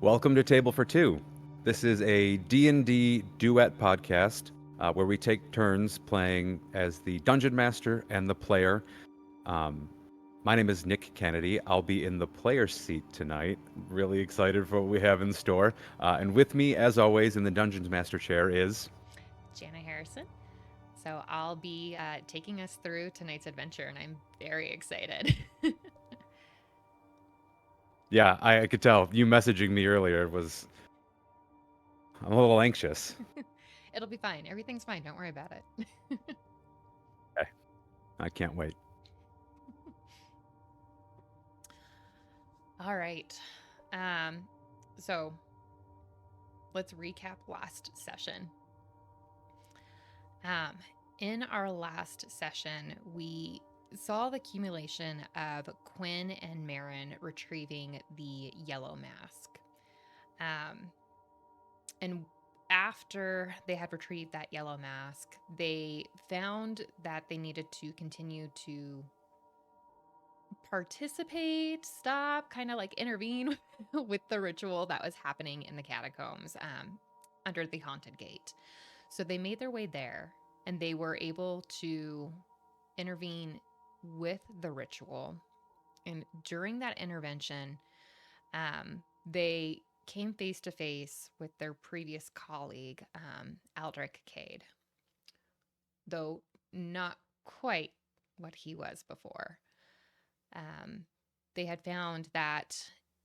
Welcome to Table for Two. This is a D&D duet podcast where we take turns playing as the dungeon master and the player. Um, my name is Nick Kennedy. I'll be in the player seat tonight. Really excited for what we have in store. And with me, as always, in the dungeons master chair is... Jana Harrison. So I'll be taking us through tonight's adventure, and I'm very excited. Yeah, I could tell. You messaging me earlier was... I'm a little anxious. It'll be fine. Everything's fine. Don't worry about it. Okay, I can't wait. All right. Um, so let's recap last session. Um, in our last session, we saw the accumulation of Quinn and Marin retrieving the yellow mask. And after they had retrieved that yellow mask, they found that they needed to continue to participate, stop, kind of like intervene with the ritual that was happening in the catacombs under the haunted gate. So they made their way there and they were able to intervene with the ritual. And during that intervention, they came face to face with their previous colleague, Aldrich Cade, though not quite what he was before. Um, they had found that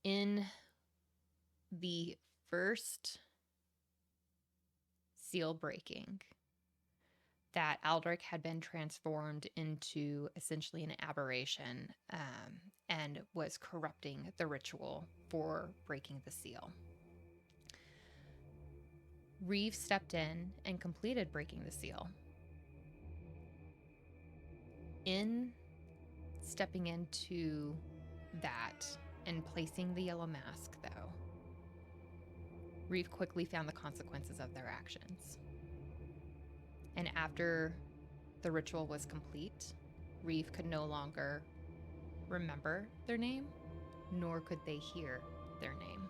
in the first seal breaking, that Aldrich had been transformed into essentially an aberration and was corrupting the ritual for breaking the seal. Reve stepped in and completed breaking the seal. In stepping into that and placing the yellow mask, though, Reve quickly found the consequences of their actions. And after the ritual was complete, Reve could no longer remember their name, nor could they hear their name.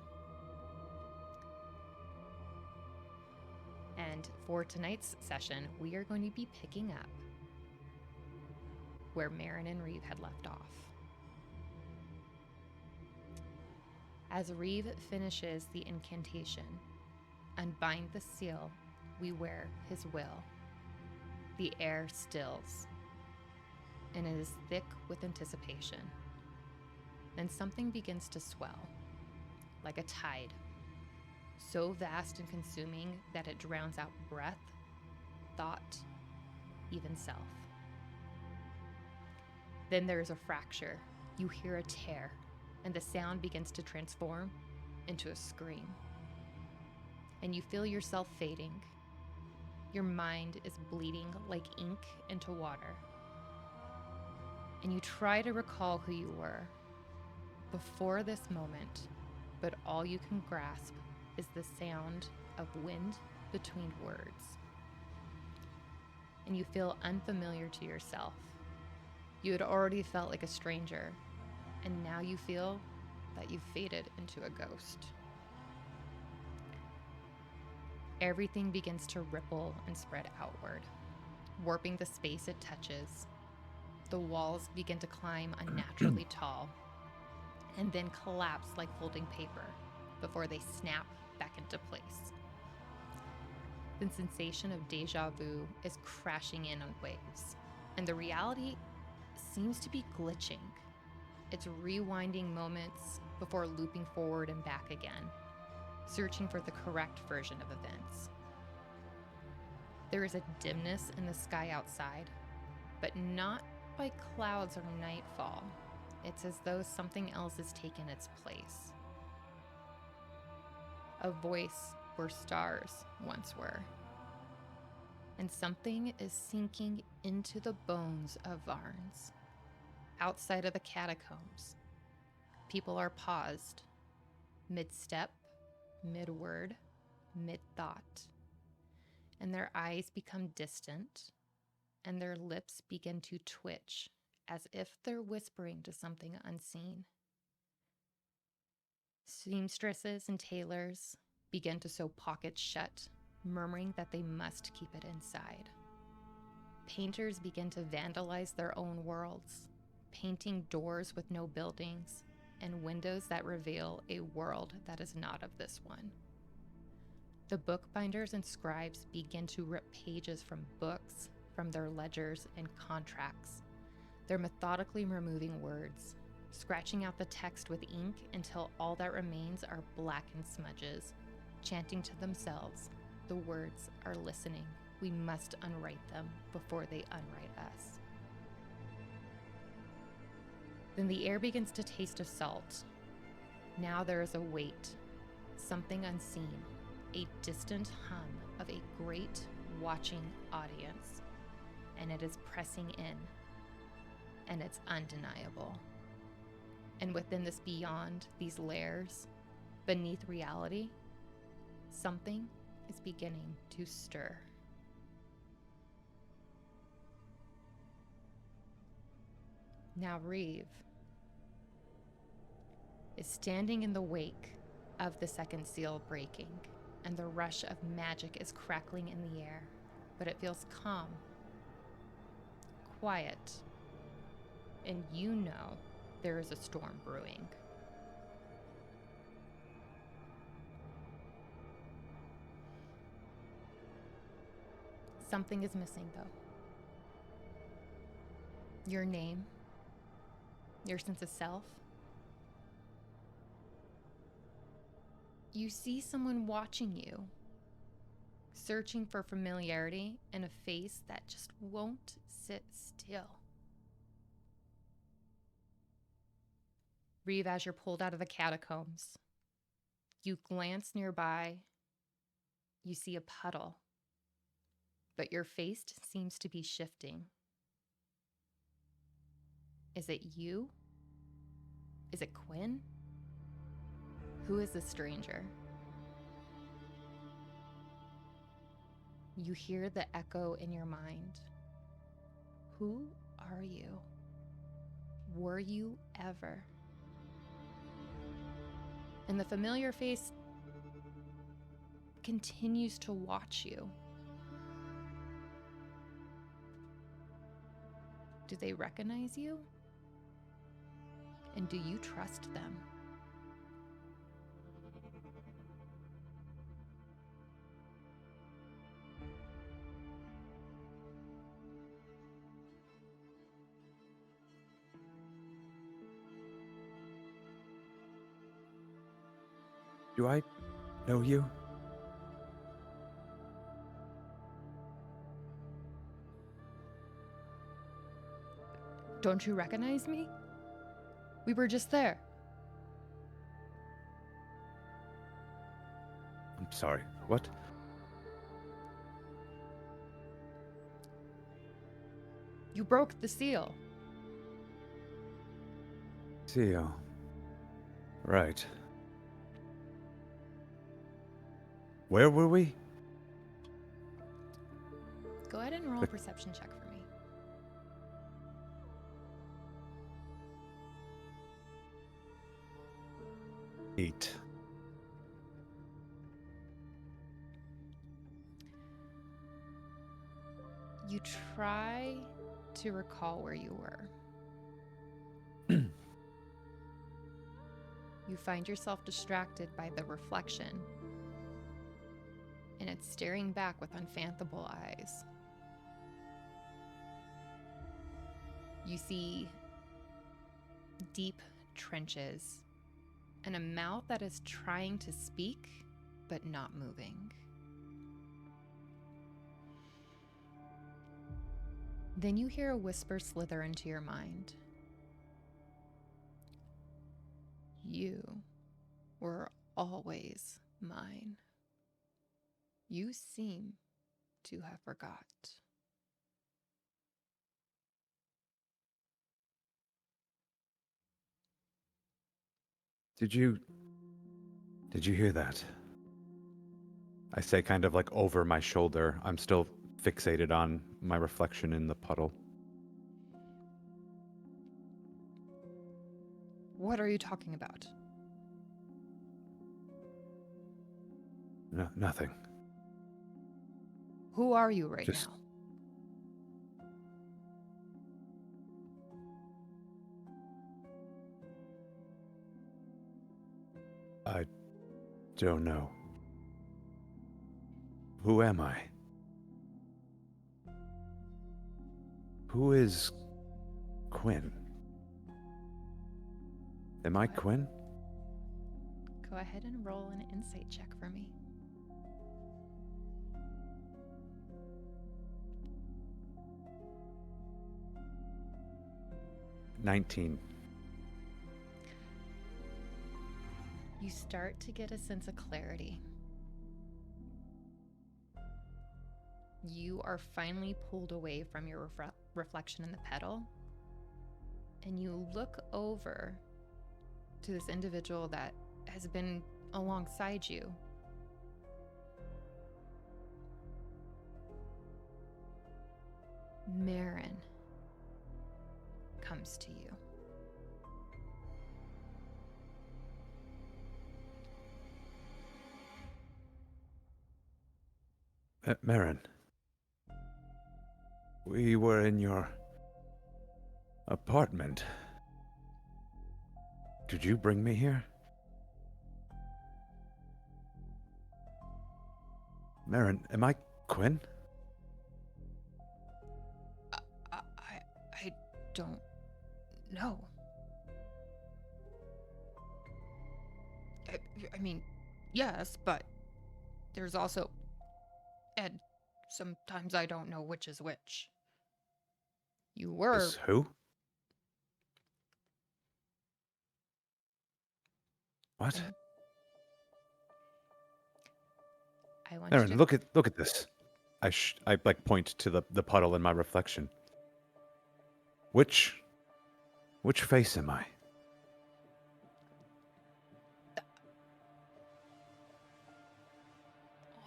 And for tonight's session, we are going to be picking up where Marin and Reve had left off. As Reve finishes the incantation, unbind the seal, we wear his will. The air stills, and it is thick with anticipation. Then something begins to swell, like a tide, so vast and consuming that it drowns out breath, thought, even self. Then there is a fracture. You hear a tear, and the sound begins to transform into a scream. And you feel yourself fading. Your mind is bleeding like ink into water. And you try to recall who you were before this moment, but all you can grasp is the sound of wind between words. And you feel unfamiliar to yourself. You had already felt like a stranger, and now you feel that you've faded into a ghost. Everything begins to ripple and spread outward, warping the space it touches. The walls begin to climb unnaturally tall, and then collapse like folding paper before they snap back into place. The sensation of deja vu is crashing in on waves, and the reality seems to be glitching. It's rewinding moments before looping forward and back again, searching for the correct version of events. There is a dimness in the sky outside, but not by clouds or nightfall. It's as though something else has taken its place. A voice where stars once were. And something is sinking into the bones of Varnes. Outside of the catacombs, people are paused, mid-step, mid-word, mid-thought, and their eyes become distant, and their lips begin to twitch as if they're whispering to something unseen. Seamstresses and tailors begin to sew pockets shut, murmuring that they must keep it inside. Painters begin to vandalize their own worlds, painting doors with no buildings and windows that reveal a world that is not of this one. The bookbinders and scribes begin to rip pages from books, from their ledgers and contracts. They're methodically removing words, scratching out the text with ink until all that remains are blackened smudges, chanting to themselves, "The words are listening. We must unwrite them before they unwrite us." Then the air begins to taste of salt. Now there is a weight, something unseen, a distant hum of a great watching audience, and it is pressing in, and it's undeniable. And within this beyond, these layers, beneath reality, something is beginning to stir. Now Reve is standing in the wake of the second seal breaking, and the rush of magic is crackling in the air, but it feels calm, quiet, and you know there is a storm brewing. Something is missing, though. Your name, your sense of self. You see someone watching you, searching for familiarity and a face that just won't sit still. Reve, as you're pulled out of the catacombs, you glance nearby, you see a puddle, but your face seems to be shifting. Is it you? Is it Quinn? Who is this stranger? You hear the echo in your mind. Who are you? Were you ever? And the familiar face continues to watch you. Do they recognize you? And do you trust them? Do I know you? Don't you recognize me? We were just there. I'm sorry. What? You broke the seal. Seal. Right. Where were we? Go ahead and roll a perception check for me. Eight. You try to recall where you were. You find yourself distracted by the reflection, and it's staring back with unfathomable eyes. You see deep trenches and a mouth that is trying to speak but not moving. Then you hear a whisper slither into your mind. You were always mine. You seem to have forgot. Did you hear that? I say kind of like over my shoulder. I'm still fixated on my reflection in the puddle. What are you talking about? No, nothing. Who are you right Just now? I don't know. Who am I? Who is Quinn? Am I Quinn? Go ahead and roll an insight check for me. 19. You start to get a sense of clarity. You are finally pulled away from your reflection in the pedal, and you look over to this individual that has been alongside you. Marin comes to you. Marin. We were in your apartment. Did you bring me here? Marin, am I Quinn? I don't know. I mean, yes, but there's also, and sometimes I don't know which is which. You were. Is who? What? I want Marin, you to. look at this. I like point to the puddle in my reflection. Which face am I?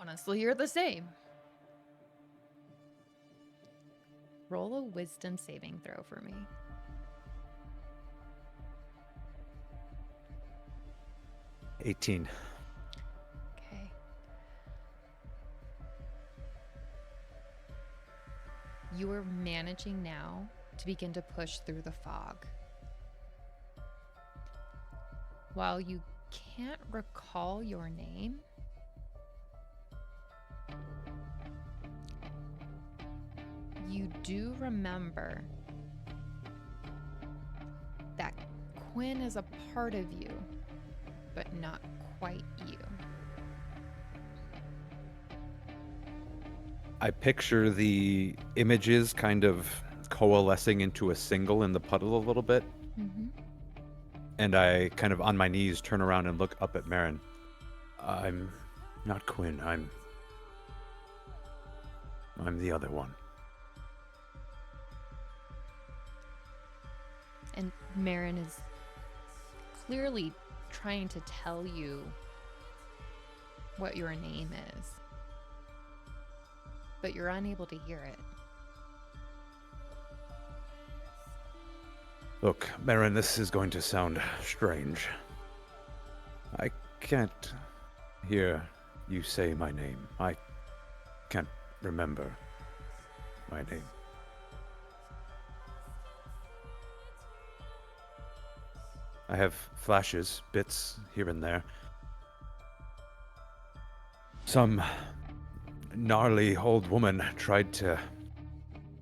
Honestly, you're the same. Roll a wisdom saving throw for me. 18. Okay. You are managing now to begin to push through the fog. While you can't recall your name, you do remember that Quinn is a part of you, but not quite you. I picture the images kind of coalescing into a single in the puddle a little bit. Mm-hmm. And I kind of on my knees turn around and look up at Marin. I'm not Quinn. I'm the other one. And Marin is clearly trying to tell you what your name is, but you're unable to hear it. Look, Marin, this is going to sound strange. I can't hear you say my name. I can't remember my name. I have flashes, bits here and there. Some gnarly old woman tried to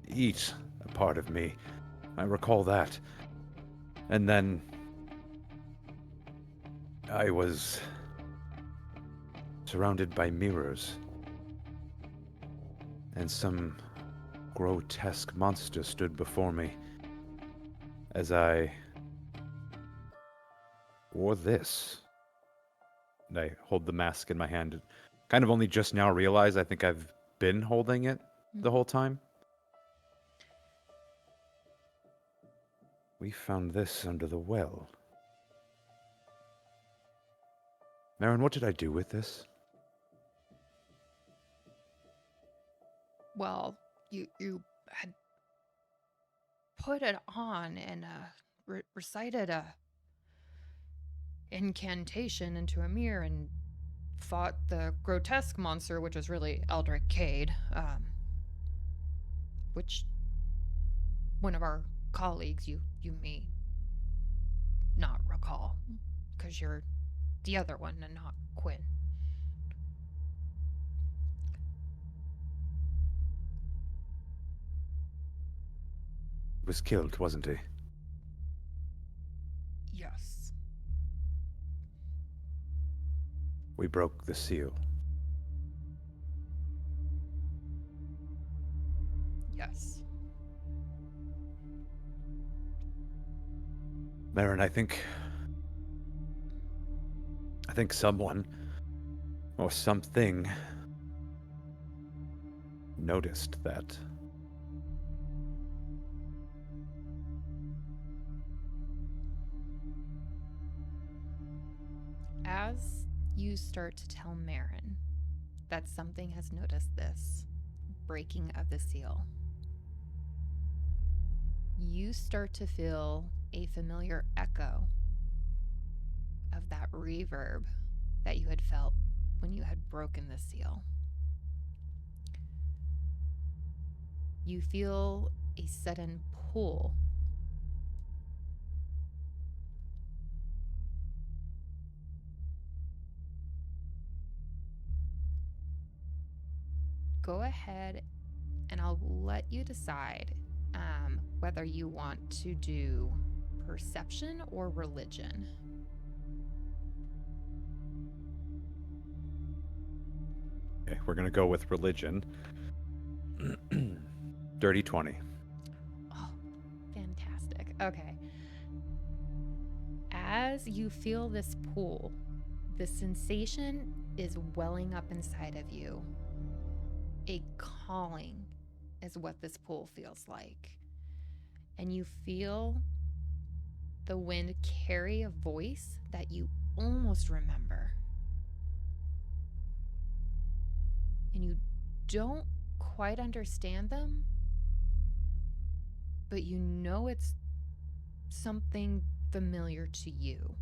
eat a part of me. I recall that. And then I was surrounded by mirrors. And some grotesque monster stood before me as I wore this. And I hold the mask in my hand. Kind of only just now realize I think I've been holding it the whole time. We found this under the well. Marin, what did I do with this? Well, you had put it on and recited a incantation into a mirror and fought the grotesque monster, which was really Eldrick Cade, which one of our colleagues you may not recall, because you're the other one and not Quinn. He was killed, wasn't he? Yes. We broke the seal. Yes. Marin, I think someone or something noticed that. As you start to tell Marin that something has noticed this breaking of the seal, you start to feel a familiar echo of that reverb that you had felt when you had broken the seal. You feel a sudden pull. Go ahead and I'll let you decide whether you want to do perception or religion. Okay, we're gonna go with religion. Dirty 20. Oh, fantastic. Okay. As you feel this pull, the sensation is welling up inside of you. A calling is what this pull feels like. And you feel the wind carry a voice that you almost remember. And you don't quite understand them, but you know it's something familiar to you.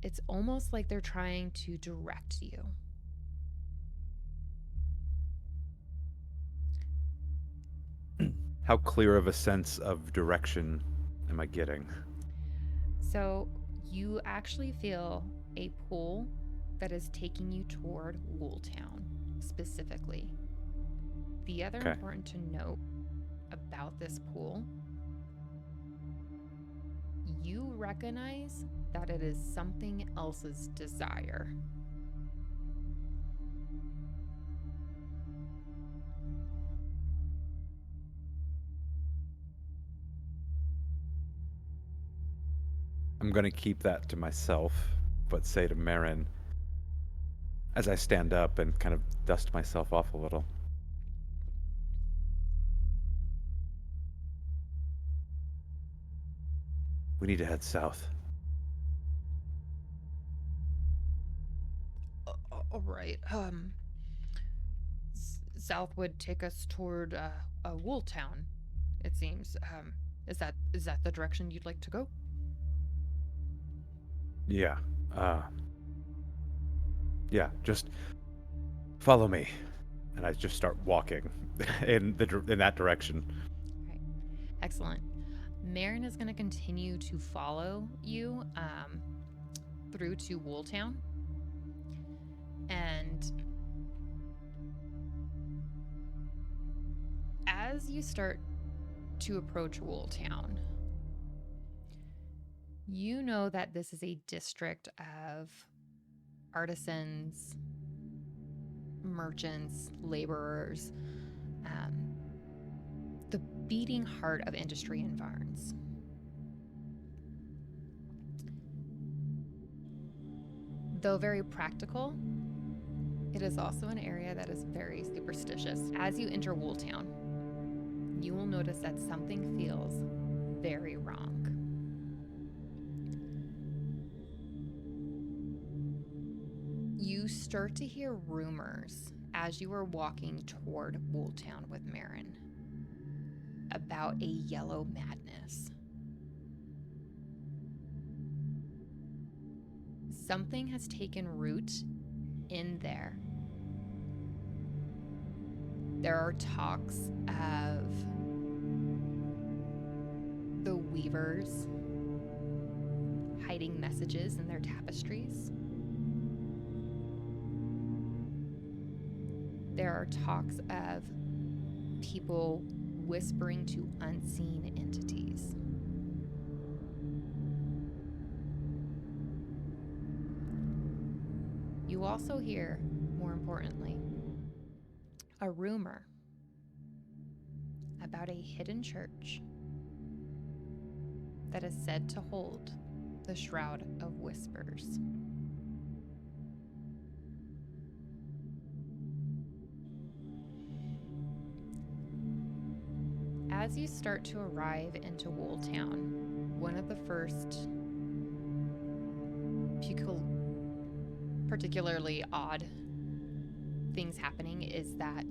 It's almost like they're trying to direct you. How clear of a sense of direction am I getting? So you actually feel a pull that is taking you toward Wooltown specifically. The other Okay. important to note about this pool, you recognize that it is something else's desire. I'm gonna keep that to myself, but say to Marin, as I stand up and kind of dust myself off a little. We need to head south. All right. South would take us toward Wooltown, it seems. Is that the direction you'd like to go? Yeah. Uh, yeah, just follow me. And I just start walking in that direction. Right. Excellent. Marin is going to continue to follow you through to Wooltown. And as you start to approach Wooltown, you know that this is a district of artisans, merchants, laborers, the beating heart of industry in Varnes. Though very practical, it is also an area that is very superstitious. As you enter Wooltown, you will notice that something feels very wrong. You start to hear rumors as you are walking toward Wooltown with Marin about a yellow madness. something has taken root in there. There are talks of the weavers hiding messages in their tapestries. There are talks of people whispering to unseen entities. You also hear, more importantly, a rumor about a hidden church that is said to hold the Shroud of Whispers. As you start to arrive into Wooltown, one of the first particularly odd things happening is that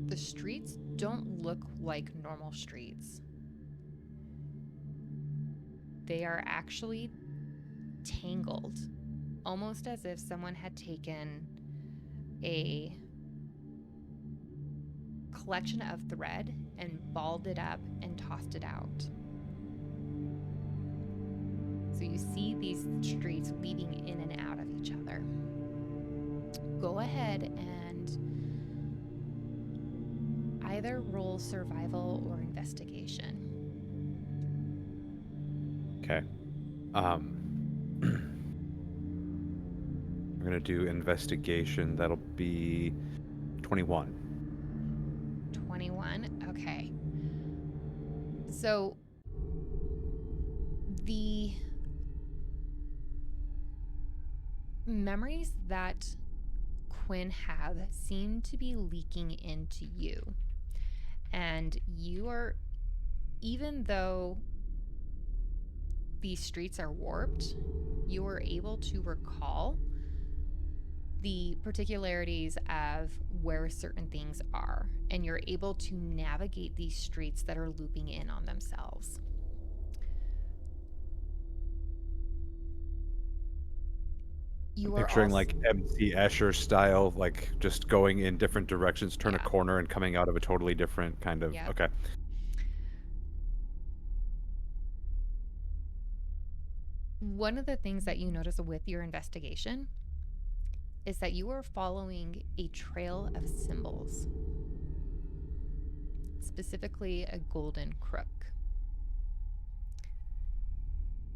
the streets don't look like normal streets. They are actually tangled, almost as if someone had taken a collection of thread and balled it up and tossed it out. So you see these streets weaving in and out of each other. Go ahead and either roll survival or investigation. Okay. I'm going to do investigation. That'll be 21. 21? Okay. So the memories that Quinn have seem to be leaking into you. And you are, even though these streets are warped, you are able to recall the particularities of where certain things are, and you're able to navigate these streets that are looping in on themselves. I'm picturing like MC Escher style, like just going in different directions, turn a corner and coming out of a totally different kind of. Yep. Okay. One of the things that you notice with your investigation is that you are following a trail of symbols, specifically a golden crook.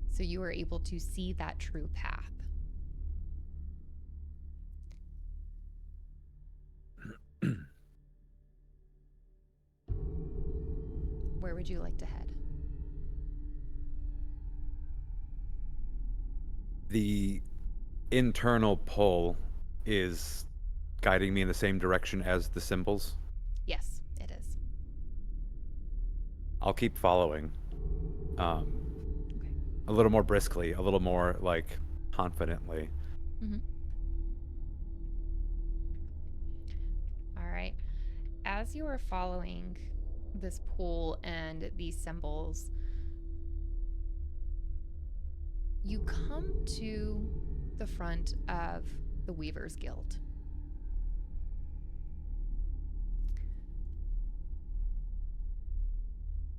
So you are able to see that true path. Where would you like to head? The internal pull is guiding me in the same direction as the symbols. Yes, it is. I'll keep following. Okay. A little more briskly, a little more like confidently. Mm-hmm. All right. As you are following this pool and these symbols, you come to the front of the Weavers Guild.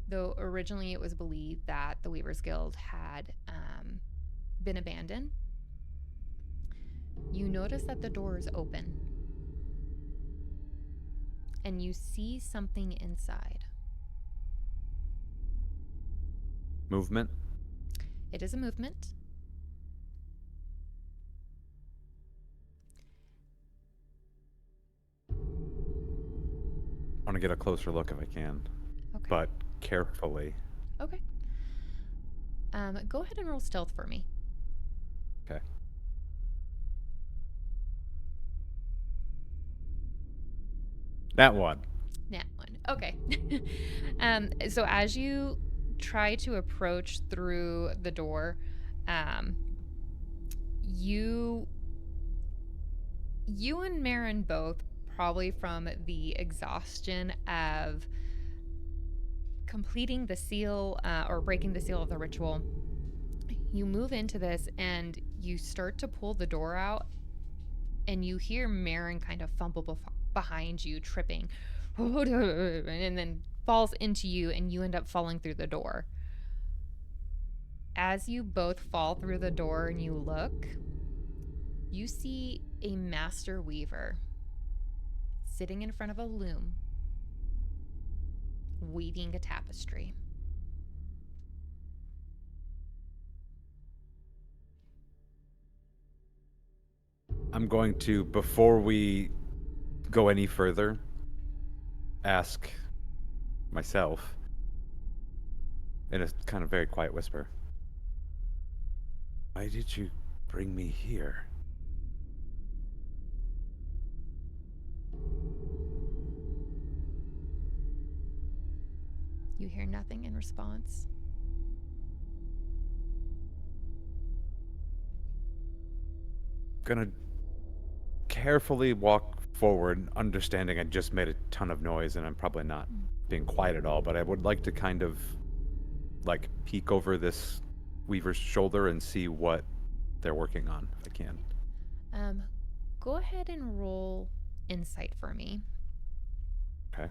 Though originally it was believed that the Weavers Guild had been abandoned, you notice that the door is open and you see something inside. Movement? It is a movement. I want to get a closer look if I can. Okay. But carefully. Okay. Go ahead and roll stealth for me. Okay. That one. That one. Okay. So as you try to approach through the door, you and Marin both, probably from the exhaustion of completing the seal or breaking the seal of the ritual, you move into this and you start to pull the door out, and you hear Marin kind of fumble behind you, tripping, and then falls into you, and you end up falling through the door. As you both fall through the door and you look, you see a master weaver sitting in front of a loom, weaving a tapestry. I'm going to, before we go any further, ask myself in a kind of very quiet whisper, why did you bring me here? You hear nothing in response. Gonna carefully walk forward, understanding I just made a ton of noise and I'm probably not being quiet at all, but I would like to kind of like peek over this weaver's shoulder and see what they're working on, if I can. Go ahead and roll insight for me. Okay.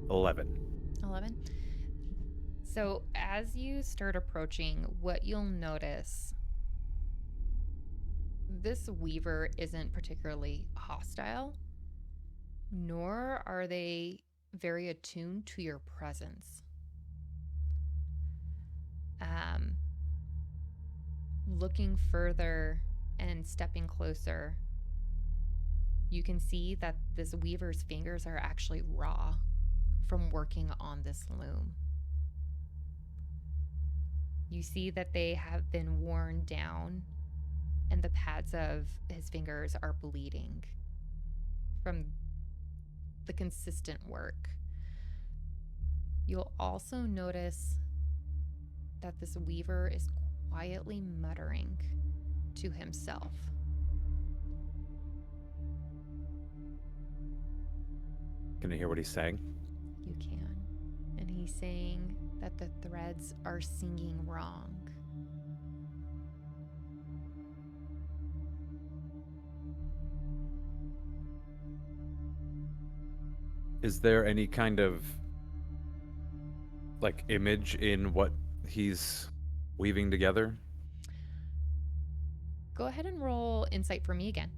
11. 11. So as you start approaching, what you'll notice, this weaver isn't particularly hostile, nor are they very attuned to your presence. Looking further and stepping closer, you can see that this weaver's fingers are actually raw from working on this loom. You see that they have been worn down, and the pads of his fingers are bleeding from the consistent work. You'll also notice that this weaver is quietly muttering to himself. Can you hear what he's saying? You can. And he's saying that the threads are singing wrong. Is there any kind of like image in what he's weaving together? Go ahead and roll insight for me again.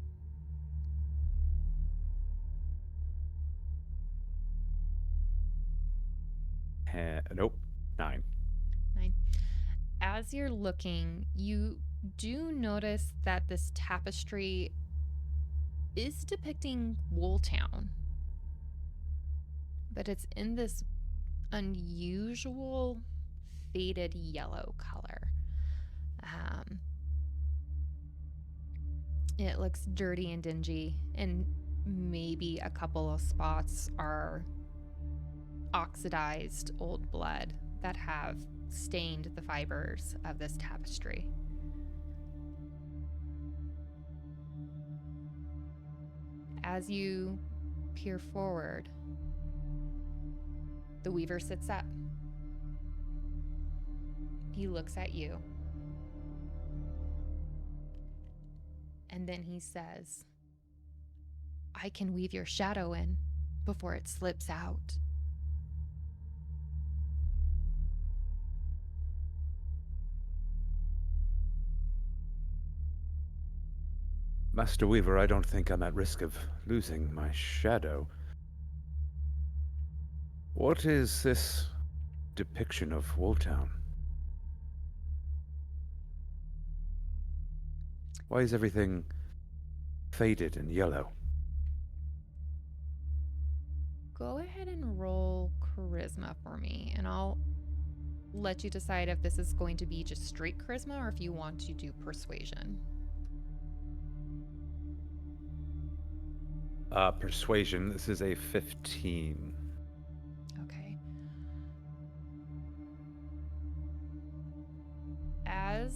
Nope. 9. 9. As you're looking, you do notice that this tapestry is depicting Wooltown, but it's in this unusual faded yellow color. It looks dirty and dingy, and maybe a couple of spots are oxidized old blood that have stained the fibers of this tapestry. As you peer forward, the weaver sits up. He looks at you. And then he says, I can weave your shadow in before it slips out. Master Weaver, I don't think I'm at risk of losing my shadow. What is this depiction of Wooltown? Why is everything faded and yellow? Go ahead and roll charisma for me, and I'll let you decide if this is going to be just straight charisma or if you want to do persuasion. Persuasion. This is a 15. Okay. As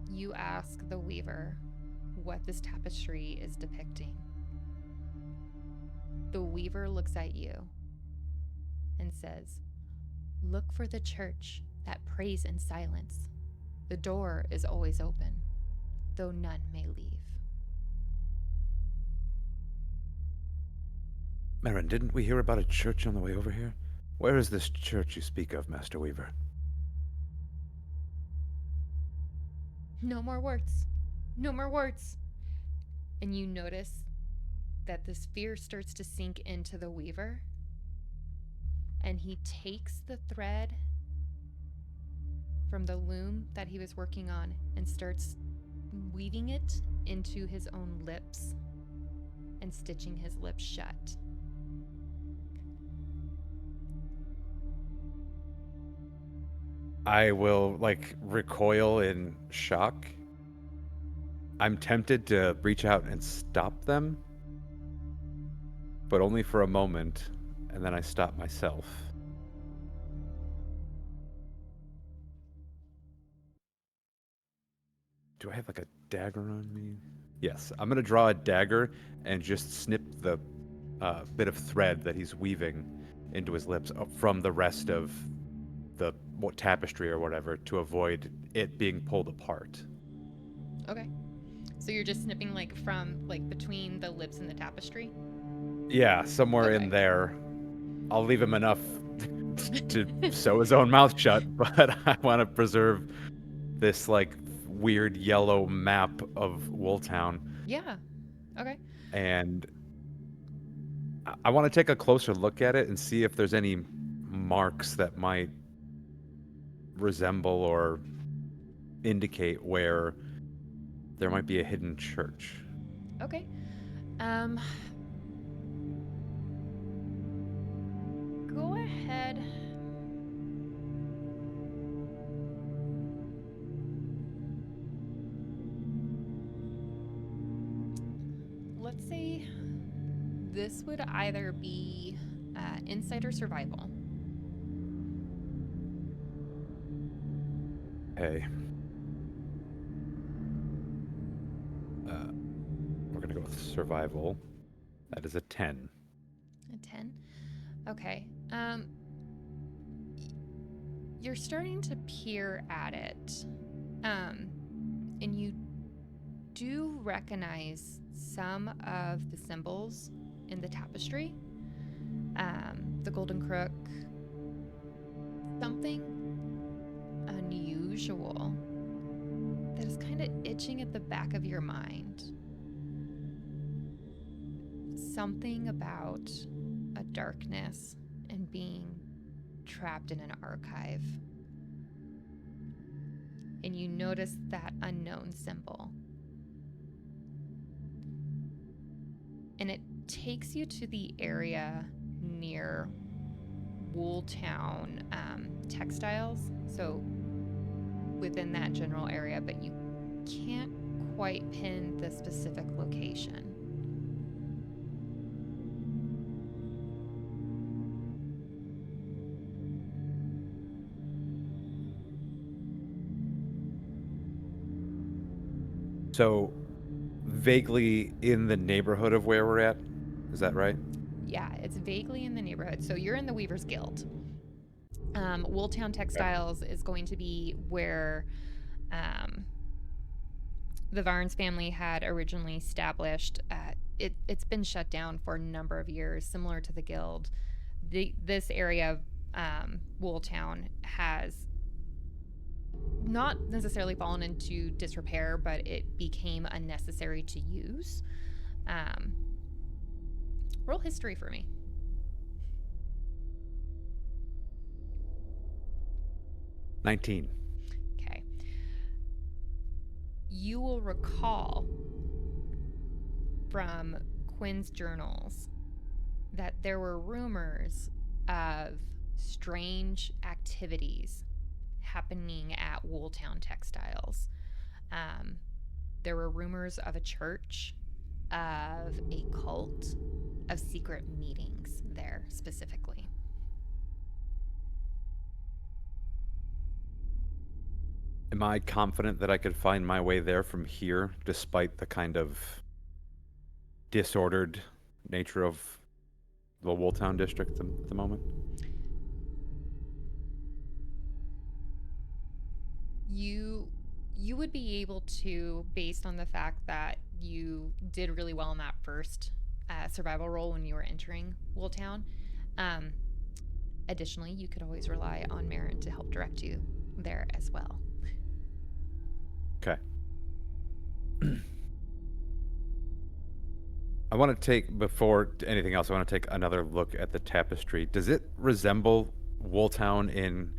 you ask the weaver what this tapestry is depicting, the weaver looks at you and says, look for the church that prays in silence. The door is always open, though none may leave. Marin, didn't we hear about a church on the way over here? Where is this church you speak of, Master Weaver? No more words. No more words. And you notice that this fear starts to sink into the weaver. And he takes the thread from the loom that he was working on and starts weaving it into his own lips and stitching his lips shut. I will, recoil in shock. I'm tempted to reach out and stop them, but only for a moment, and then I stop myself. Do I have, a dagger on me? Yes, I'm gonna draw a dagger and just snip the bit of thread that he's weaving into his lips from the rest of the tapestry or whatever to avoid it being pulled apart. Okay. So you're just snipping from between the lips and the tapestry? Yeah, somewhere in there. I'll leave him enough to sew his own mouth shut, but I want to preserve this weird yellow map of Wooltown. Yeah. Okay. And I want to take a closer look at it and see if there's any marks that might resemble or indicate where there might be a hidden church. Okay. Go ahead. Let's say this would either be insight or survival. Okay. We're going to go with survival. That is a 10. A 10? Okay. You're starting to peer at it. And you do recognize some of the symbols in the tapestry. The golden crook. Something unusual that is kind of itching at the back of your mind. Something about a darkness and being trapped in an archive. And you notice that unknown symbol. And it takes you to the area near Wooltown textiles. So within that general area, but you can't quite pin the specific location. So, vaguely in the neighborhood of where we're at? Is that right? Yeah, it's vaguely in the neighborhood. So you're in the Weavers Guild. Wooltown Textiles is going to be where the Varnes family had originally established. It's been shut down for a number of years, similar to the Guild. This area of Wooltown has not necessarily fallen into disrepair, but it became unnecessary to use. Roll history for me. 19. Okay. You will recall from Quinn's journals that there were rumors of strange activities happening at Wooltown Textiles. There were rumors of a church, of a cult, of secret meetings there specifically. Am I confident that I could find my way there from here, despite the kind of disordered nature of the Wooltown district at the moment? You you would be able to, based on the fact that you did really well in that first survival roll when you were entering Wooltown. Um, Additionally, you could always rely on Marin to help direct you there as well. Okay. I want to take, before anything else, I want to take another look at the tapestry. Does it resemble Wooltown in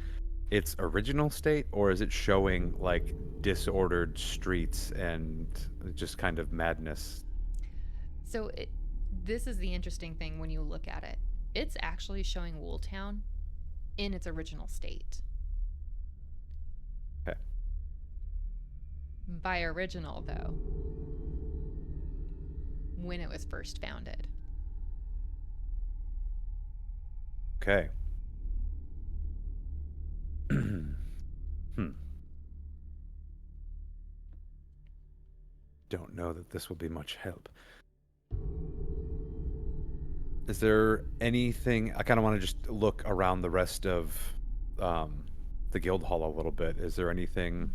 its original state, or is it showing like disordered streets and just kind of madness? So this is the interesting thing when you look at it. It's actually showing Wooltown in its original state. Okay. By original, though, when it was first founded. Okay. Hmm. Don't know that this will be much help. Is there anything? I kind of want to just look around the rest of um, the guild hall a little bit. Is there anything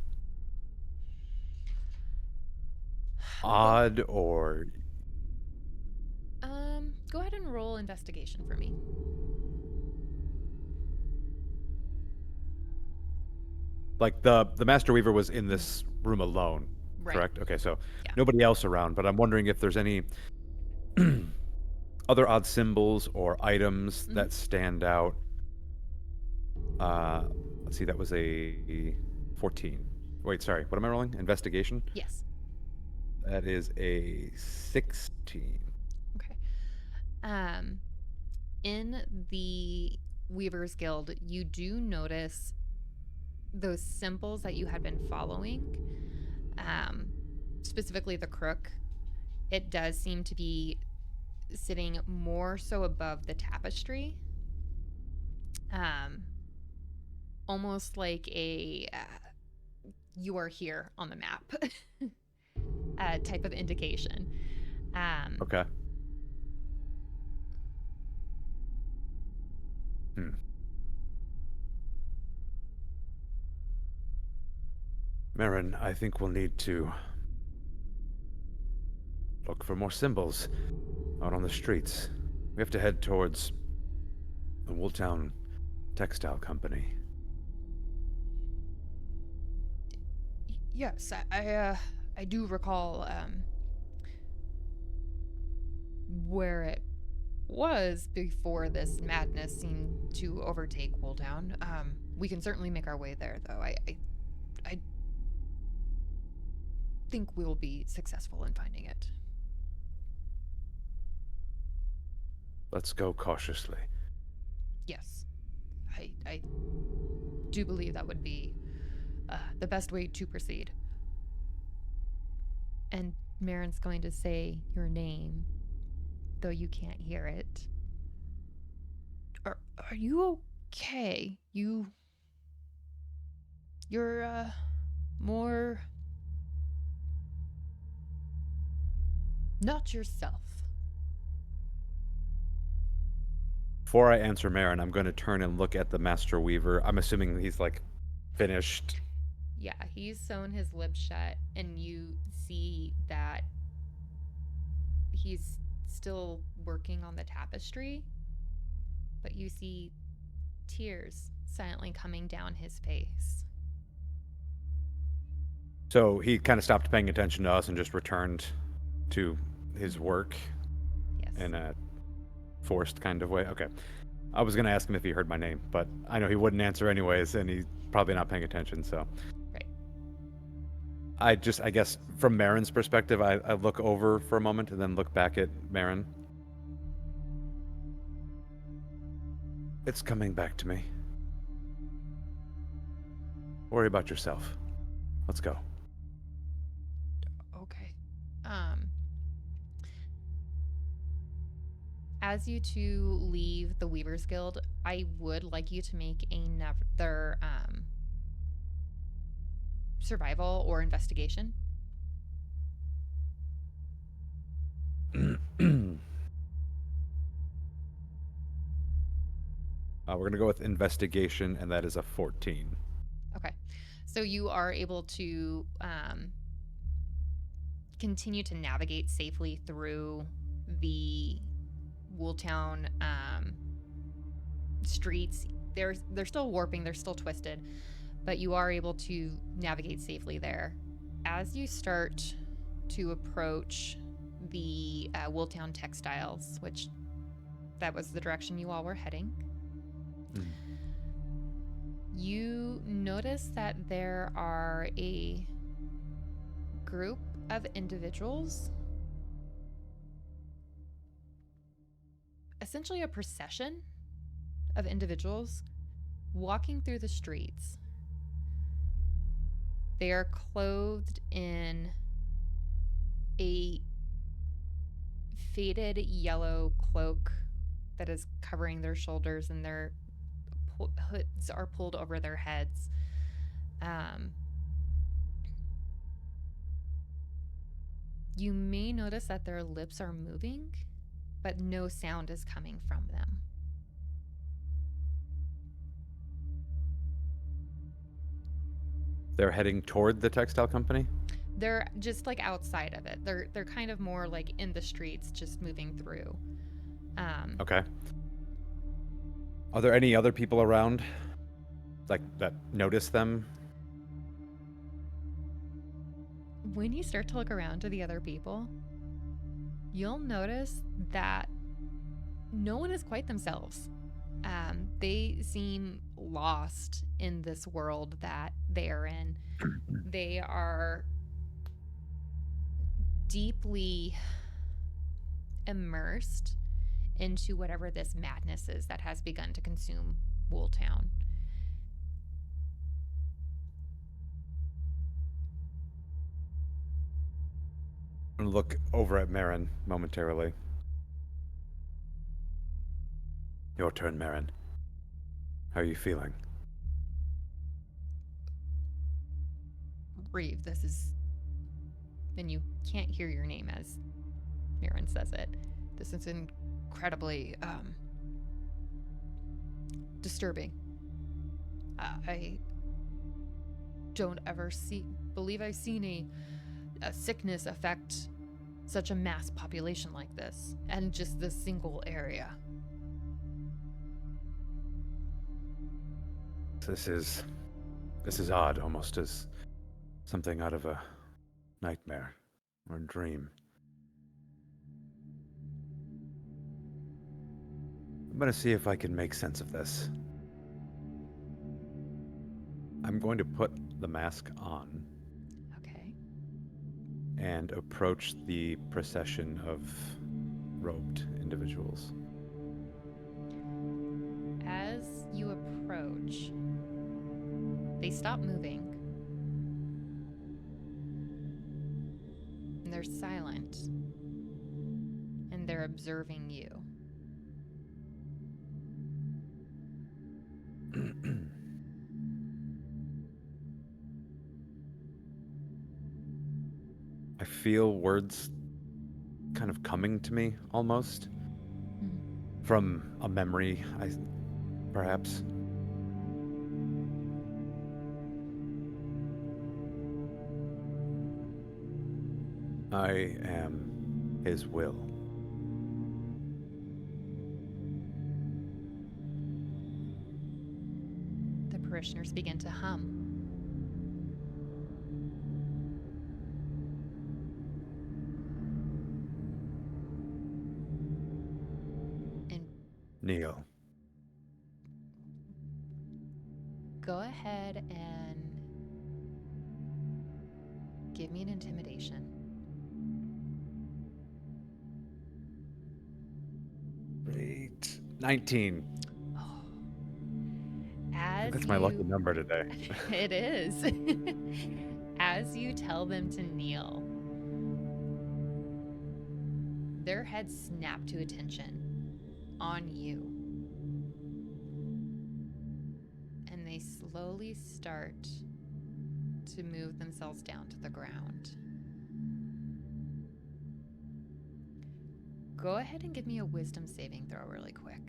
Go odd or go ahead and roll investigation for me. like the Master Weaver was in this room alone, Right. correct? Okay, so Yeah. nobody else around, but I'm wondering if there's any other odd symbols or items Mm-hmm. that stand out. Uh, let's see, that was a 14. Wait, sorry, what am I rolling? Investigation? Yes. That is a 16. Okay. Um, in the Weavers Guild, you do notice those symbols that you had been following, um, specifically the crook. It does seem to be sitting more so above the tapestry, um, almost like a you are here on the map type of indication. Um, Okay. Hmm. Marin, I think we'll need to look for more symbols out on the streets. We have to head towards the Wooltown Textile Company. yes, I do recall where it was before this madness seemed to overtake Wooltown. We can certainly make our way there, though. I think we'll be successful in finding it. Let's go cautiously. Yes, I do believe that would be the best way to proceed. And Marin's going to say your name, though you can't hear it. Are you okay? You're more not yourself. Before I answer Marin, I'm going to turn and look at the Master Weaver. I'm assuming he's like finished. Yeah, he's sewn his lips shut, and you see that he's still working on the tapestry, but you see tears silently coming down his face. So he kind of stopped paying attention to us and just returned to his work Yes. in a forced kind of way. Okay. I was going to ask him if he heard my name, but I know he wouldn't answer anyways, and he's probably not paying attention, so. Right. I guess, from Marin's perspective, I look over for a moment and then look back at Marin. It's coming back to me. Worry about yourself. Let's go. Okay. Um, as you two leave the Weavers Guild, I would like you to make another survival or investigation. We're going to go with investigation, and that is a 14. Okay. So you are able to continue to navigate safely through the Wooltown streets. They're still warping, they're still twisted, but you are able to navigate safely there. As you start to approach the Wooltown Textiles, which that was the direction you all were heading, you notice that there are a group of individuals, essentially a procession of individuals walking through the streets. They are clothed in a faded yellow cloak that is covering their shoulders, and their hoods are pulled over their heads. You may notice that their lips are moving, but no sound is coming from them. They're heading toward the textile company? They're just like outside of it. They're kind of more like in the streets, just moving through. Okay. Are there any other people around, like, that notice them? When you start to look around to the other people, you'll notice that no one is quite themselves. They seem lost in this world that they are in. They are deeply immersed into whatever this madness is that has begun to consume Wooltown. I'm gonna look over at Marin momentarily. Your turn, Marin. How are you feeling? Reve, this is... And you can't hear your name as Marin says it. This is incredibly disturbing. I don't ever believe I've seen a sickness affect such a mass population like this, and just this single area. This is odd, almost as something out of a nightmare or a dream. I'm gonna see if I can make sense of this. I'm going to put the mask on. Okay. And approach the procession of robed individuals. As you approach, they stop moving. And they're silent. And they're observing you. I feel words kind of coming to me almost from a memory, perhaps. I am his will. The parishioners begin to hum. And Kneel. go ahead and give me an intimidation. 19. That's my lucky number today. It is. As you tell them to kneel, their heads snap to attention on you. And they slowly start to move themselves down to the ground. Go ahead and give me a wisdom saving throw really quick.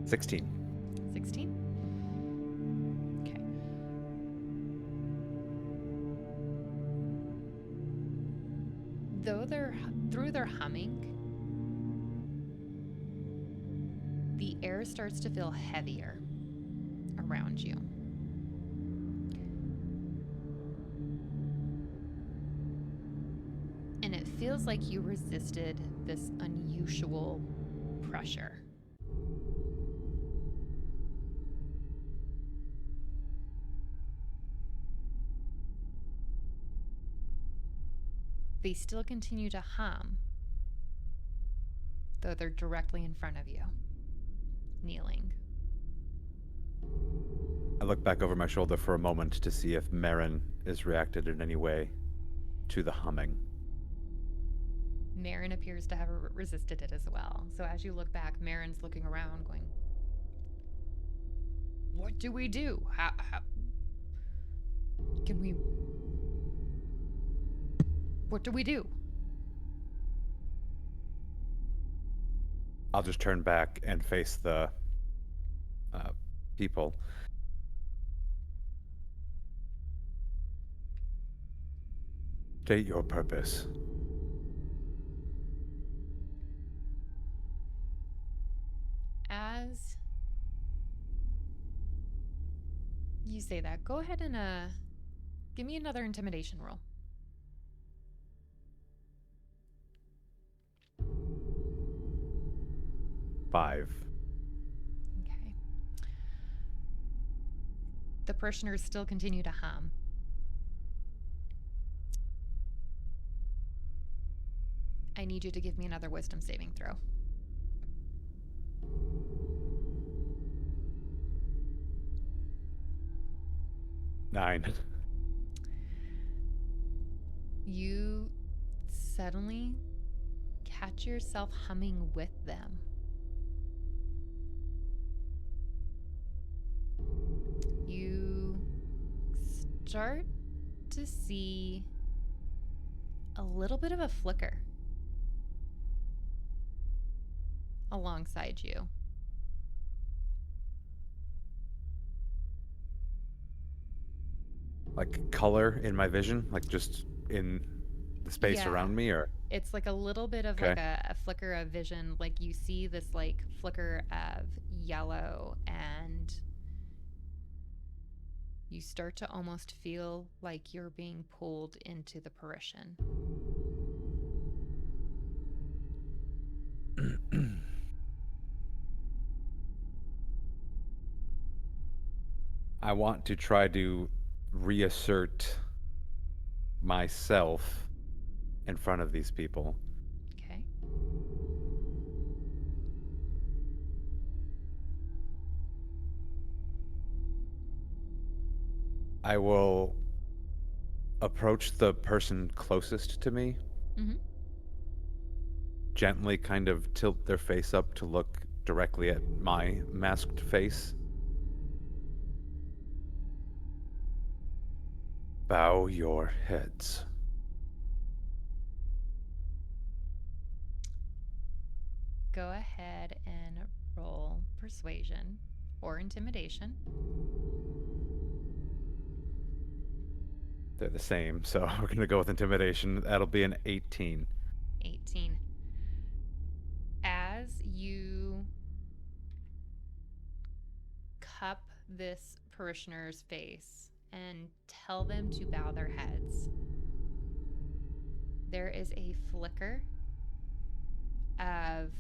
16. 16? Okay. Through their humming, the air starts to feel heavier around you. And it feels like you resisted this unusual pressure. They still continue to hum, though they're directly in front of you, kneeling. I look back over my shoulder for a moment to see if Marin is reacted in any way to the humming. Marin appears to have resisted it as well. So as you look back, Marin's looking around going, what do we do? How can we... What do we do? I'll just turn back and face the people. State your purpose. As you say that, go ahead and give me another intimidation roll. Five. Okay. The parishioners still continue to hum. I need you to give me another wisdom saving throw. 9. You suddenly catch yourself humming with them. You start to see a little bit of a flicker alongside you. Like color in my vision, like just in the space around me, or it's like a little bit of like a flicker of vision. Like you see this like flicker of yellow, and you start to almost feel like you're being pulled into the parishon. I want to try to reassert myself in front of these people. Okay. I will approach the person closest to me, Mm-hmm. gently kind of tilt their face up to look directly at my masked face. Bow your heads. Go ahead and roll persuasion or intimidation. They're the same, so we're going to go with intimidation. That'll be an 18. 18. As you cup this parishioner's face and tell them to bow their heads, there is a flicker of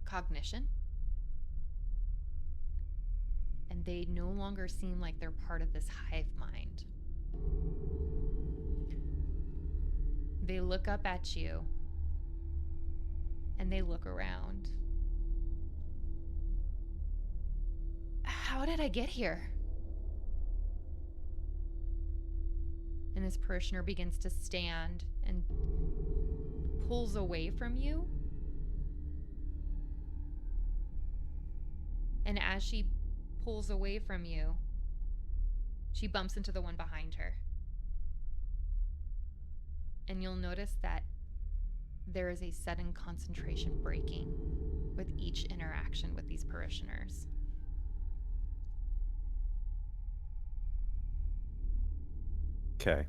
cognition, and they no longer seem like they're part of this hive mind. They look up at you and they look around. How did I get here? And this parishioner begins to stand and pulls away from you. And as she pulls away from you, she bumps into the one behind her. And you'll notice that there is a sudden concentration breaking with each interaction with these parishioners. Okay.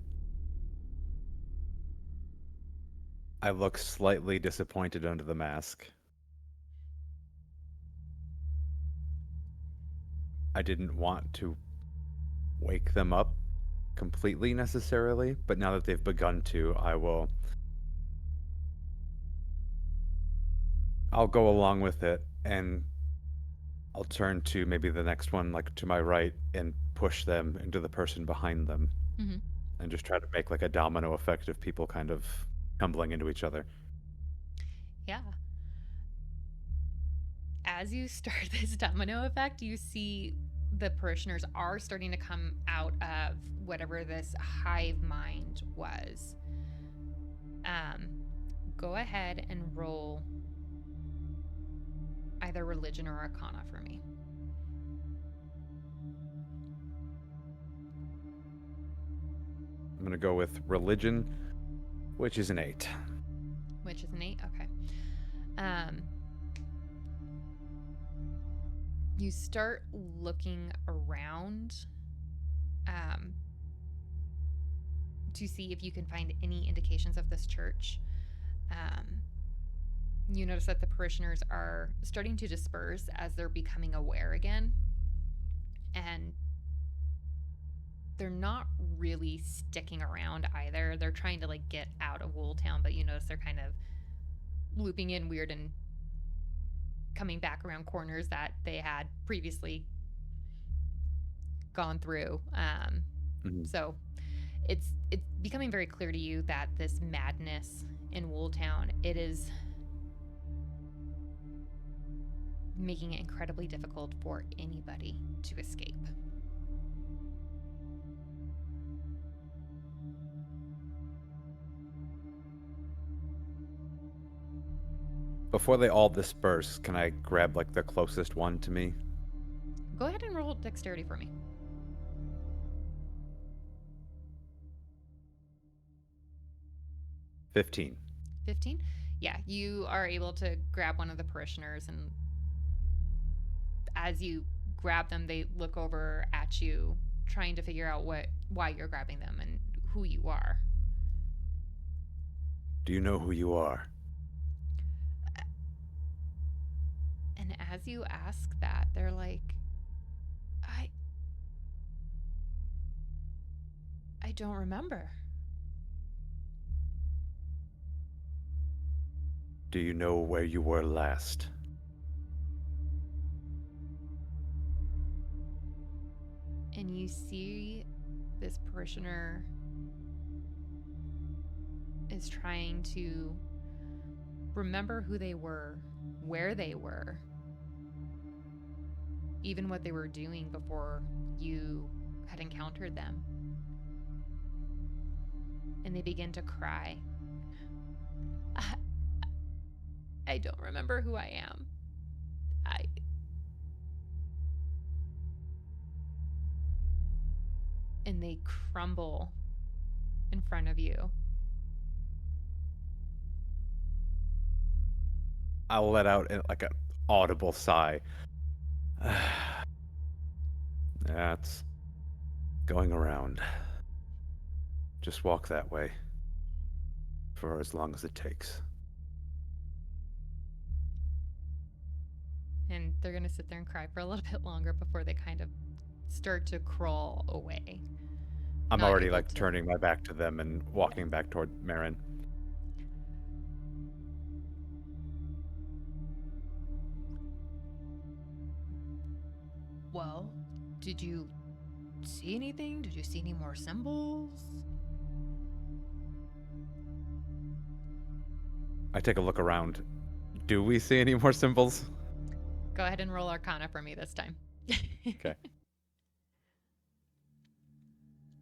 I look slightly disappointed under the mask. I didn't want to wake them up completely necessarily, but now that they've begun to, I'll go along with it, and I'll turn to maybe the next one, like to my right, and push them into the person behind them, Mm-hmm. and just try to make like a domino effect of people kind of tumbling into each other. Yeah. As you start this domino effect, you see the parishioners are starting to come out of whatever this hive mind was. Um, Go ahead and roll either religion or arcana for me. I'm gonna go with religion, which is an 8. Which is an 8. Okay. Um, you start looking around um, to see if you can find any indications of this church. You notice that the parishioners are starting to disperse as they're becoming aware again. And they're not really sticking around either. They're trying to like get out of Wooltown, but you notice they're kind of looping in weird and coming back around corners that they had previously gone through. Mhm. So it's becoming very clear to you that this madness in Wooltown, it is making it incredibly difficult for anybody to escape. Before they all disperse, can I grab like the closest one to me? Go ahead and roll dexterity for me. 15. 15? Yeah, you are able to grab one of the parishioners, and as you grab them, they look over at you, trying to figure out why you're grabbing them and who you are. Do you know who you are? And as you ask that, they're like, I I don't remember. Do you know where you were last? And you see this parishioner is trying to remember who they were, where they were, even what they were doing before you had encountered them. And they begin to cry. I, I don't remember who I am. I. And they crumble in front of you. I'll let out like an audible sigh. That's going around. Just walk that way for as long as it takes. And they're going to sit there and cry for a little bit longer before they kind of start to crawl away. I'm Not already able like to. turning my back to them and walking back toward Marin. Well, did you see anything? Did you see any more symbols? I take a look around. Do we see any more symbols? Go ahead and roll Arcana for me this time. Okay.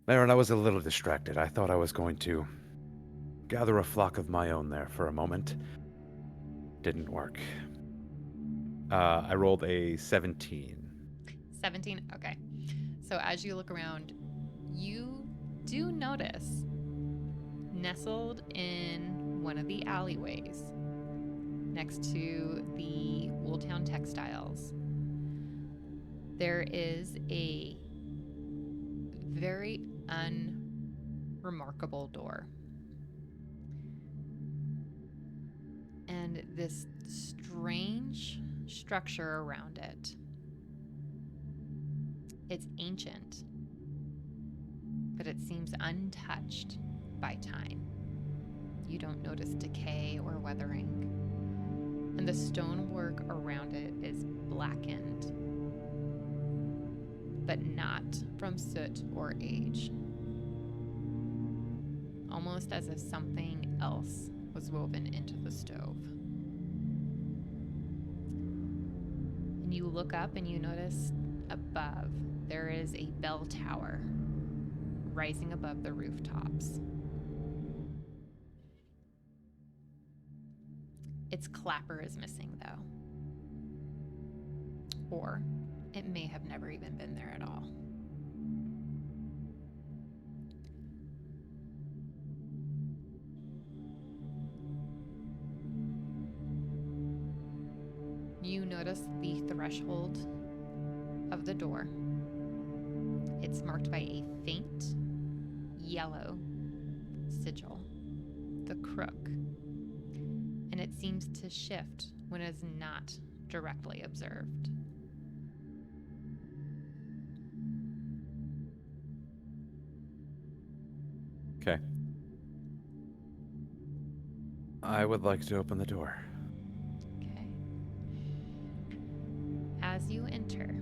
Marin, I was a little distracted. I thought I was going to gather a flock of my own there for a moment. Didn't work. I rolled a 17. 17? Okay. So as you look around, you do notice nestled in one of the alleyways next to the Old Town Textiles, there is a very unremarkable door. And this strange structure around it. It's ancient, but it seems untouched by time. You don't notice decay or weathering. And the stonework around it is blackened, but not from soot or age. Almost as if something else was woven into the stove. And you look up and you notice above there is a bell tower rising above the rooftops. Its clapper is missing, though. Or it may have never even been there at all. You notice the threshold of the door. It's marked by a faint yellow sigil, the crook, and it seems to shift when it is not directly observed. Okay. I would like to open the door. Okay. As you enter,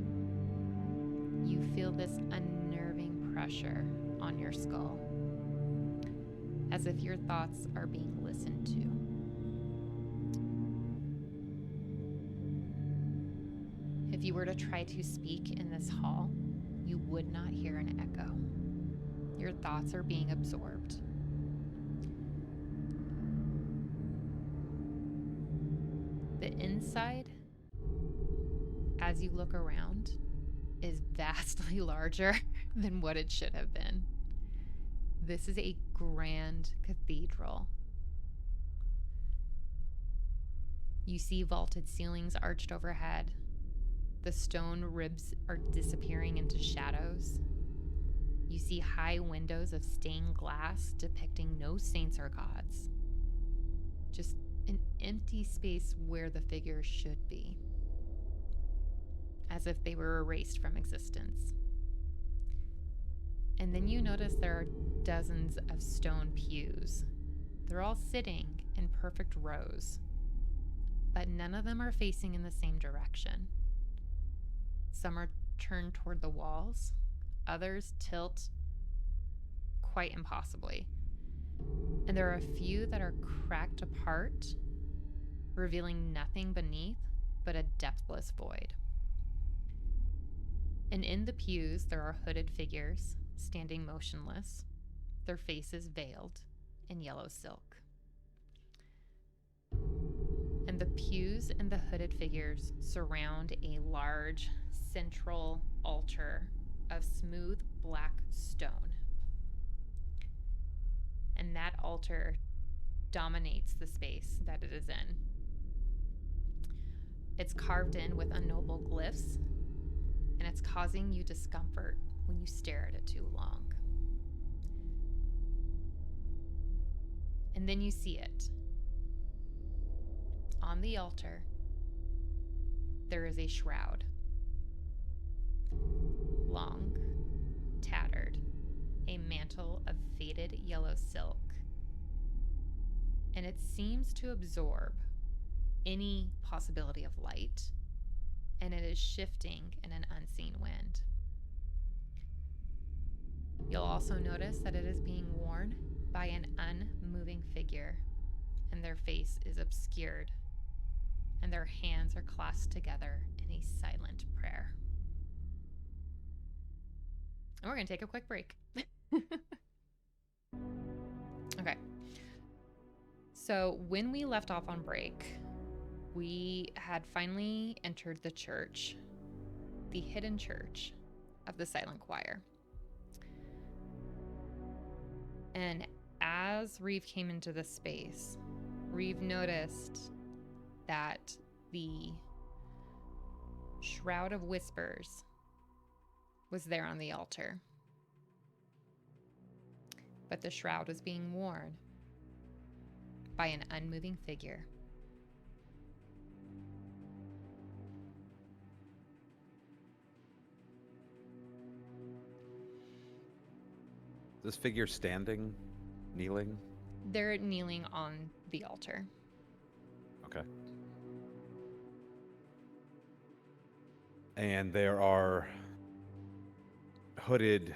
you feel this unnerving pressure on your skull, as if your thoughts are being listened to. If you were to try to speak in this hall, you would not hear an echo. Your thoughts are being absorbed. The inside, as you look around, is vastly larger than what it should have been. This is a grand cathedral. You see vaulted ceilings arched overhead. The stone ribs are disappearing into shadows. You see high windows of stained glass depicting no saints or gods. Just an empty space where the figures should be, as if they were erased from existence. And then you notice there are dozens of stone pews. They're all sitting in perfect rows, but none of them are facing in the same direction. Some are turned toward the walls, others tilt quite impossibly. And there are a few that are cracked apart, revealing nothing beneath but a depthless void. And in the pews, there are hooded figures standing motionless, their faces veiled in yellow silk. And the pews and the hooded figures surround a large central altar of smooth black stone. And that altar dominates the space that it is in. It's carved in with unknowable glyphs, and it's causing you discomfort when you stare at it too long. And then you see it. On the altar, there is a shroud. Long, tattered, a mantle of faded yellow silk. And it seems to absorb any possibility of light, and it is shifting in an unseen wind. You'll also notice that it is being worn by an unmoving figure, and their face is obscured, and their hands are clasped together in a silent prayer. And we're going to take a quick break. Okay. So when we left off on break, we had finally entered the church, the hidden church of the Silent Choir. And as Reve came into the space, Reve noticed that the Shroud of Whispers was there on the altar. But the shroud was being worn by an unmoving figure. This figure standing, kneeling? They're kneeling on the altar. Okay. And there are hooded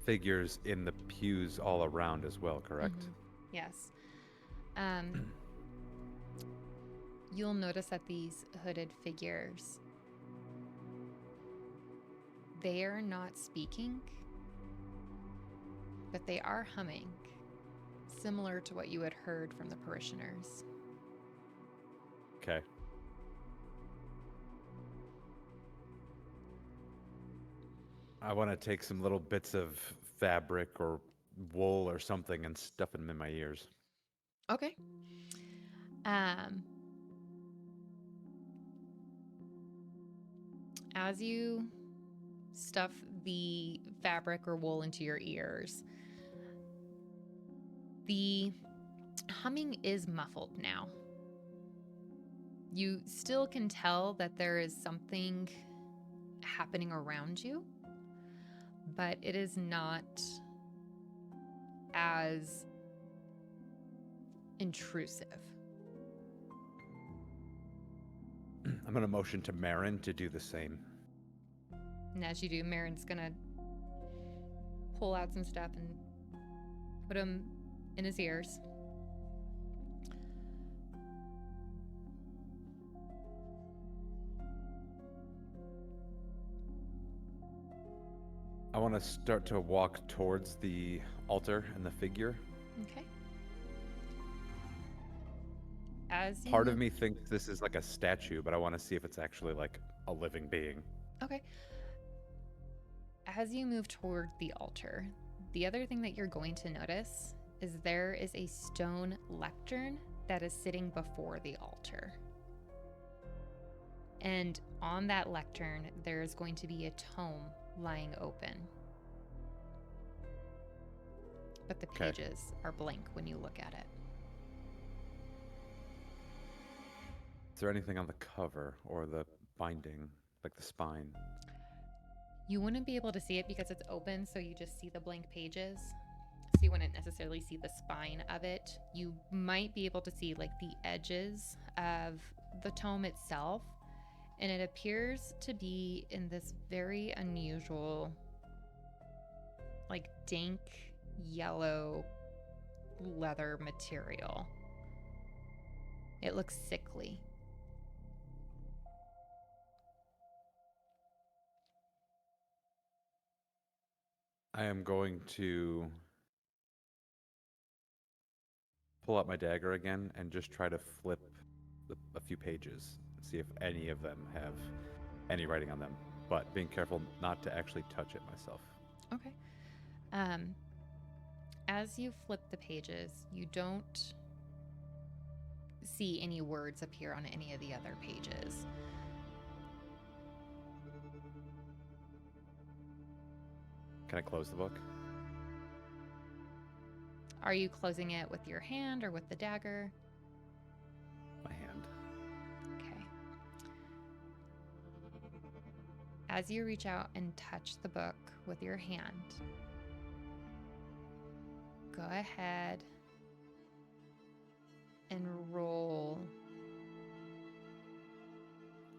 figures in the pews all around as well, correct? Mm-hmm. Yes. You'll notice that these hooded figures, they are not speaking, but they are humming, similar to what you had heard from the parishioners. Okay. I want to take some little bits of fabric or wool or something and stuff them in my ears. Okay. As you stuff the fabric or wool into your ears, the humming is muffled now. You still can tell that there is something happening around you, but it is not as intrusive. I'm going to motion to Marin to do the same. And as you do, Marin's gonna pull out some stuff and put them in his ears. I want to start to walk towards the altar and the figure. Okay. As you Part of me thinks this is like a statue, but I want to see if it's actually like a living being. Okay. As you move toward the altar, the other thing that you're going to notice is there is a stone lectern that is sitting before the altar. And on that lectern, there is going to be a tome lying open. But the pages are blank when you look at it. Is there anything on the cover or the binding, like the spine? You wouldn't be able to see it because it's open, so you just see the blank pages. So you wouldn't necessarily see the spine of it. You might be able to see like the edges of the tome itself. And it appears to be in this very unusual, like dank yellow leather material. It looks sickly. I am going to pull out my dagger again and just try to flip a few pages and see if any of them have any writing on them, but being careful not to actually touch it myself. Okay. As you flip the pages, you don't see any words appear on any of the other pages. Can I close the book? Are you closing it with your hand or with the dagger? My hand. Okay. As you reach out and touch the book with your hand, go ahead and roll.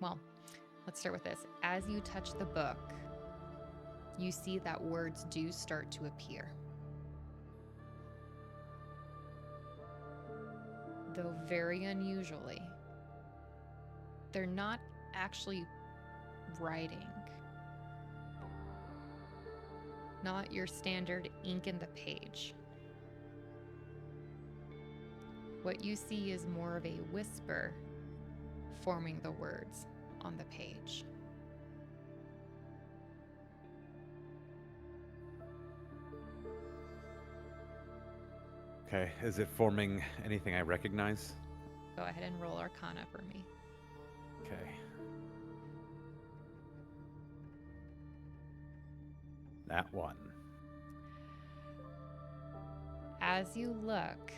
Well, let's start with this. As you touch the book, you see that words do start to appear. Though very unusually, they're not actually writing. Not your standard ink in the page. What you see is more of a whisper forming the words on the page. Okay, is it forming anything I recognize? Go ahead and roll Arcana for me. Okay. That one. As you look,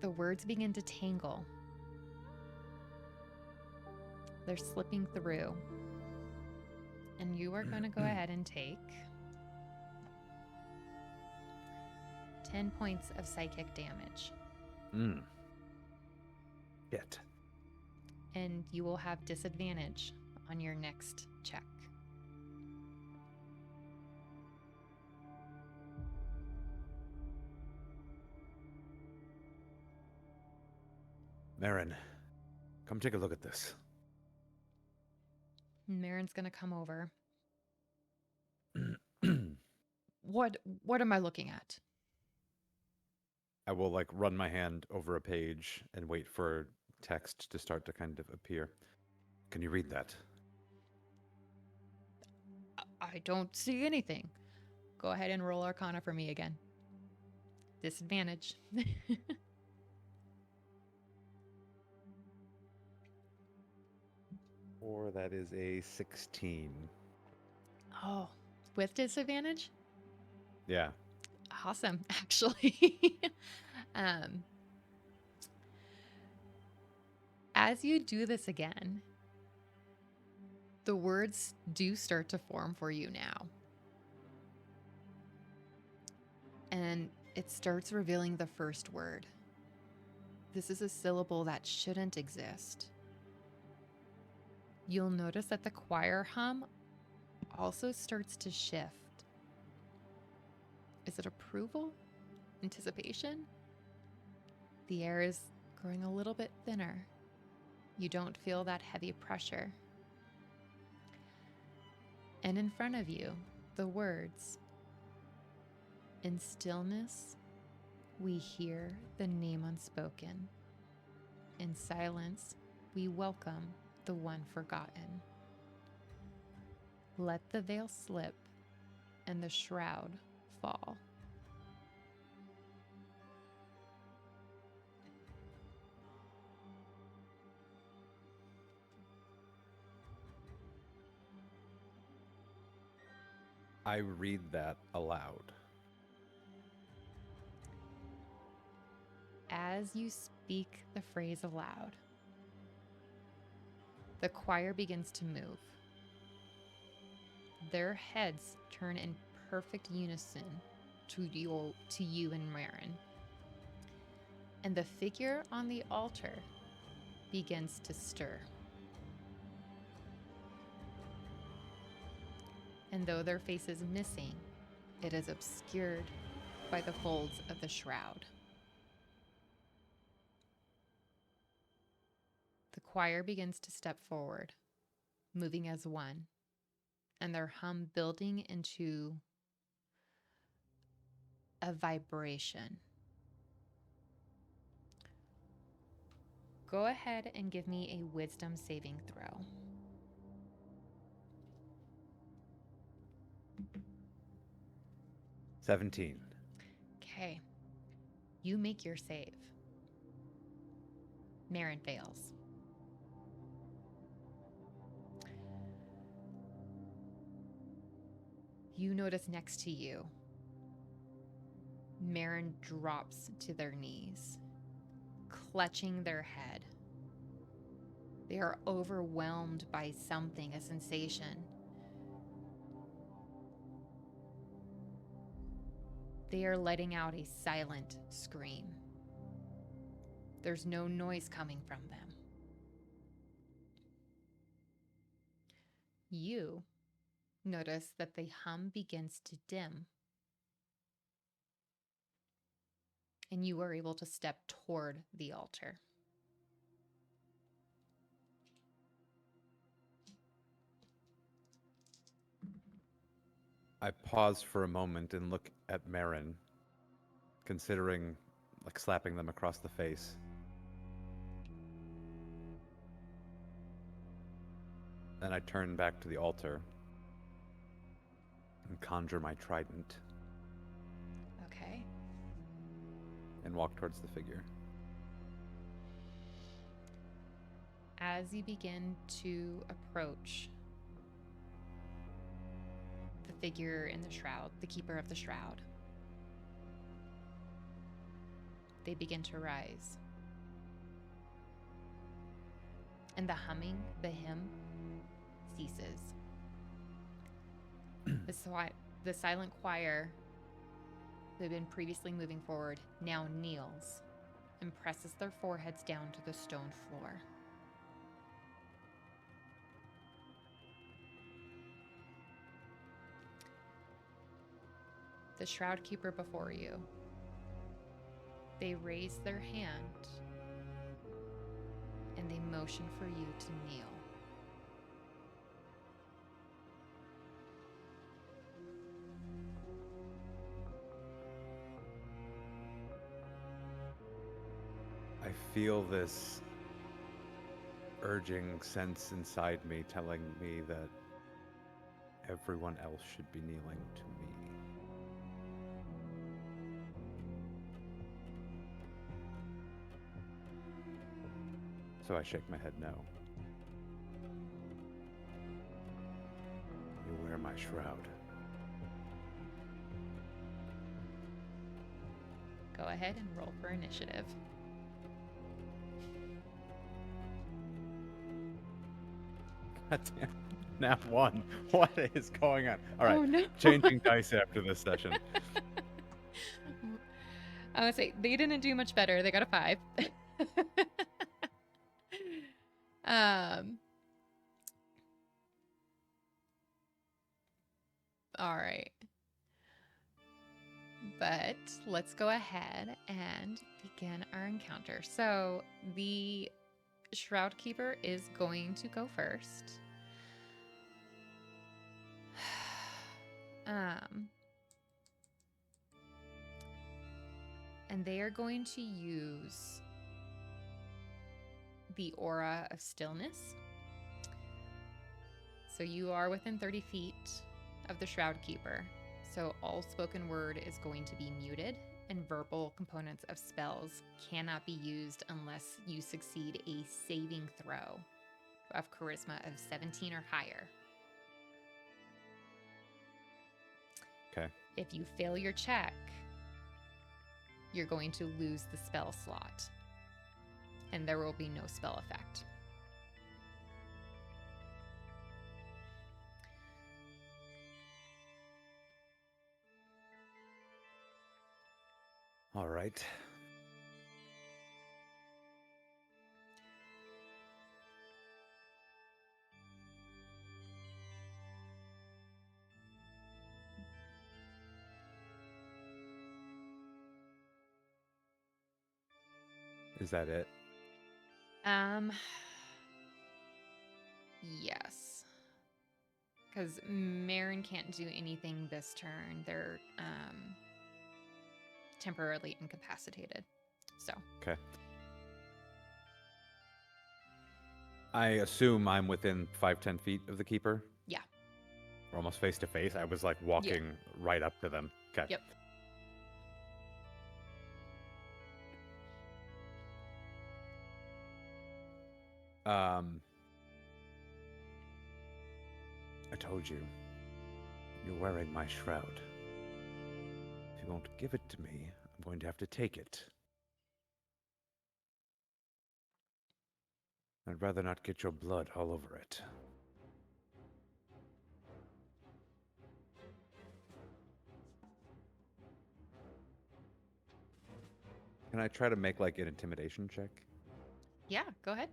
the words begin to tangle. They're slipping through. And you are going to go ahead and take 10 points of psychic damage. Shit. And you will have disadvantage on your next check. Marin, come take a look at this. Marin's going to come over. What am I looking at? I will like run my hand over a page and wait for text to start to kind of appear. Can you read that? I don't see anything. Go ahead and roll Arcana for me again. Disadvantage. Or that is a 16. Oh, with disadvantage? Yeah. Awesome, actually. As you do this again, the words do start to form for you now. And it starts revealing the first word. This is a syllable that shouldn't exist. You'll notice that the choir hum also starts to shift. Is it approval? Anticipation? The air is growing a little bit thinner. You don't feel that heavy pressure. And in front of you, the words, "In stillness, we hear the name unspoken. In silence, we welcome the one forgotten. Let the veil slip and the shroud fall." I read that aloud. As you speak the phrase aloud, the choir begins to move. Their heads turn in perfect unison to you and Marin. And the figure on the altar begins to stir. And though their face is missing, it is obscured by the folds of the shroud. The choir begins to step forward, moving as one, and their hum building into a vibration. Go ahead and give me a wisdom saving throw. "17." Okay. You make your save. Marin fails. You notice next to you, Marin drops to their knees, clutching their head. They are overwhelmed by something, a sensation. They are letting out a silent scream. There's no noise coming from them. You notice that the hum begins to dim, and you are able to step toward the altar. I pause for a moment and look at Marin, considering like slapping them across the face. Then I turn back to the altar and conjure my trident. Okay. and walk towards the figure. As you begin to approach the figure in the shroud, the keeper of the shroud, they begin to rise. And the humming, the hymn, ceases. The silent choir that had been previously moving forward now kneels and presses their foreheads down to the stone floor. The shroud keeper before you, they raise their hand and they motion for you to kneel. I feel this urging sense inside me telling me that everyone else should be kneeling to me. So I shake my head no. You wear my shroud. Go ahead and roll for initiative. Goddamn. Nat 1. What is going on? All right. Oh, no. Changing dice after this session. I would say they didn't do much better. They got a 5. All right. But let's go ahead and begin our encounter. So the Shroud Keeper is going to go first. And they are going to use the Aura of Stillness. So you are within 30 feet of the Shroud Keeper. So all spoken word is going to be muted, and verbal components of spells cannot be used unless you succeed a saving throw of charisma of 17 or higher. Okay. If you fail your check, you're going to lose the spell slot, and there will be no spell effect. All right. Is that it? Yes. Because Marin can't do anything this turn. They're temporarily incapacitated. So. Okay. I assume I'm within 5-10 feet of the keeper? Yeah. We're almost face to face. I was like walking right up to them. Okay. Yep. I told you, you're wearing my shroud. If you won't give it to me, I'm going to have to take it. I'd rather not get your blood all over it. Can I try to make like an intimidation check? Yeah, go ahead.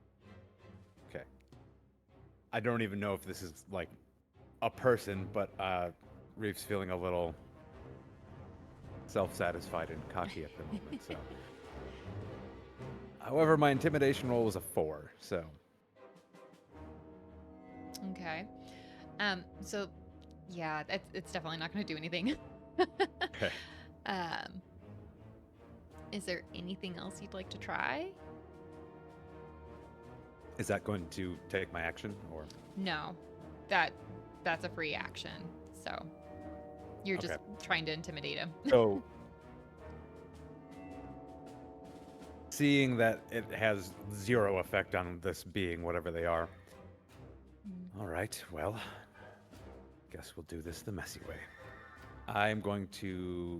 Okay. I don't even know if this is like a person, but Reeve's feeling a little self-satisfied and cocky at the moment, so. However, my intimidation roll was a 4, so. Okay. So, yeah, it's definitely not going to do anything. Okay. Is there anything else you'd like to try? Is that going to take my action, or? No, that's a free action. So you're just trying to intimidate him. So seeing that it has zero effect on this being, whatever they are. All right, well, guess we'll do this the messy way. I'm going to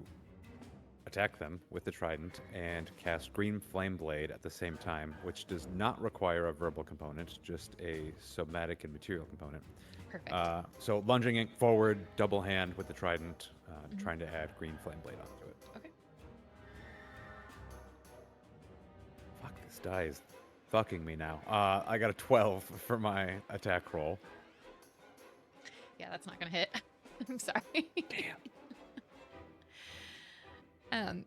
attack them with the trident and cast Green Flame Blade at the same time, which does not require a verbal component, just a somatic and material component. Perfect. So lunging it forward, double hand with the trident, trying to add Green Flame Blade onto it. Okay. Fuck, this die is fucking me now. I got a 12 for my attack roll. Yeah, that's not gonna hit. I'm sorry. Damn.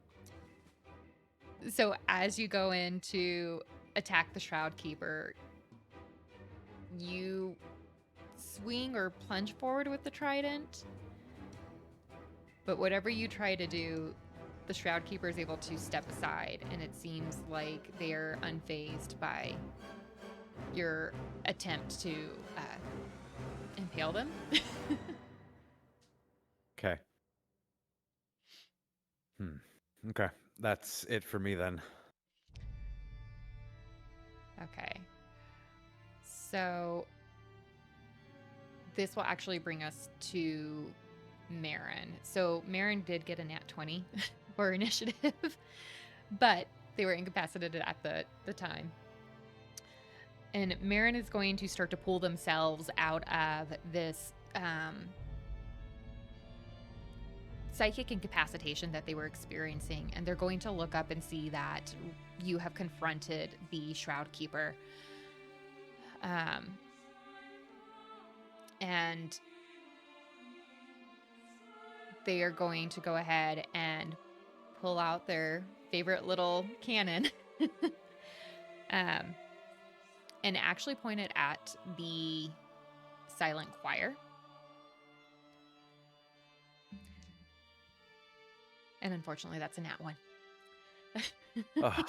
So as you go in to attack the Shroud Keeper, you swing or plunge forward with the trident. But whatever you try to do, the Shroud Keeper is able to step aside, and it seems like they are unfazed by your attempt to impale them. Okay. Okay. That's it for me then. Okay. So this will actually bring us to Marin. So Marin did get a nat 20 for initiative, but they were incapacitated at the time. And Marin is going to start to pull themselves out of this psychic incapacitation that they were experiencing, and they're going to look up and see that you have confronted the Shroud Keeper. And they are going to go ahead and pull out their favorite little cannon and actually point it at the silent choir. And unfortunately, that's a nat 1. Ugh.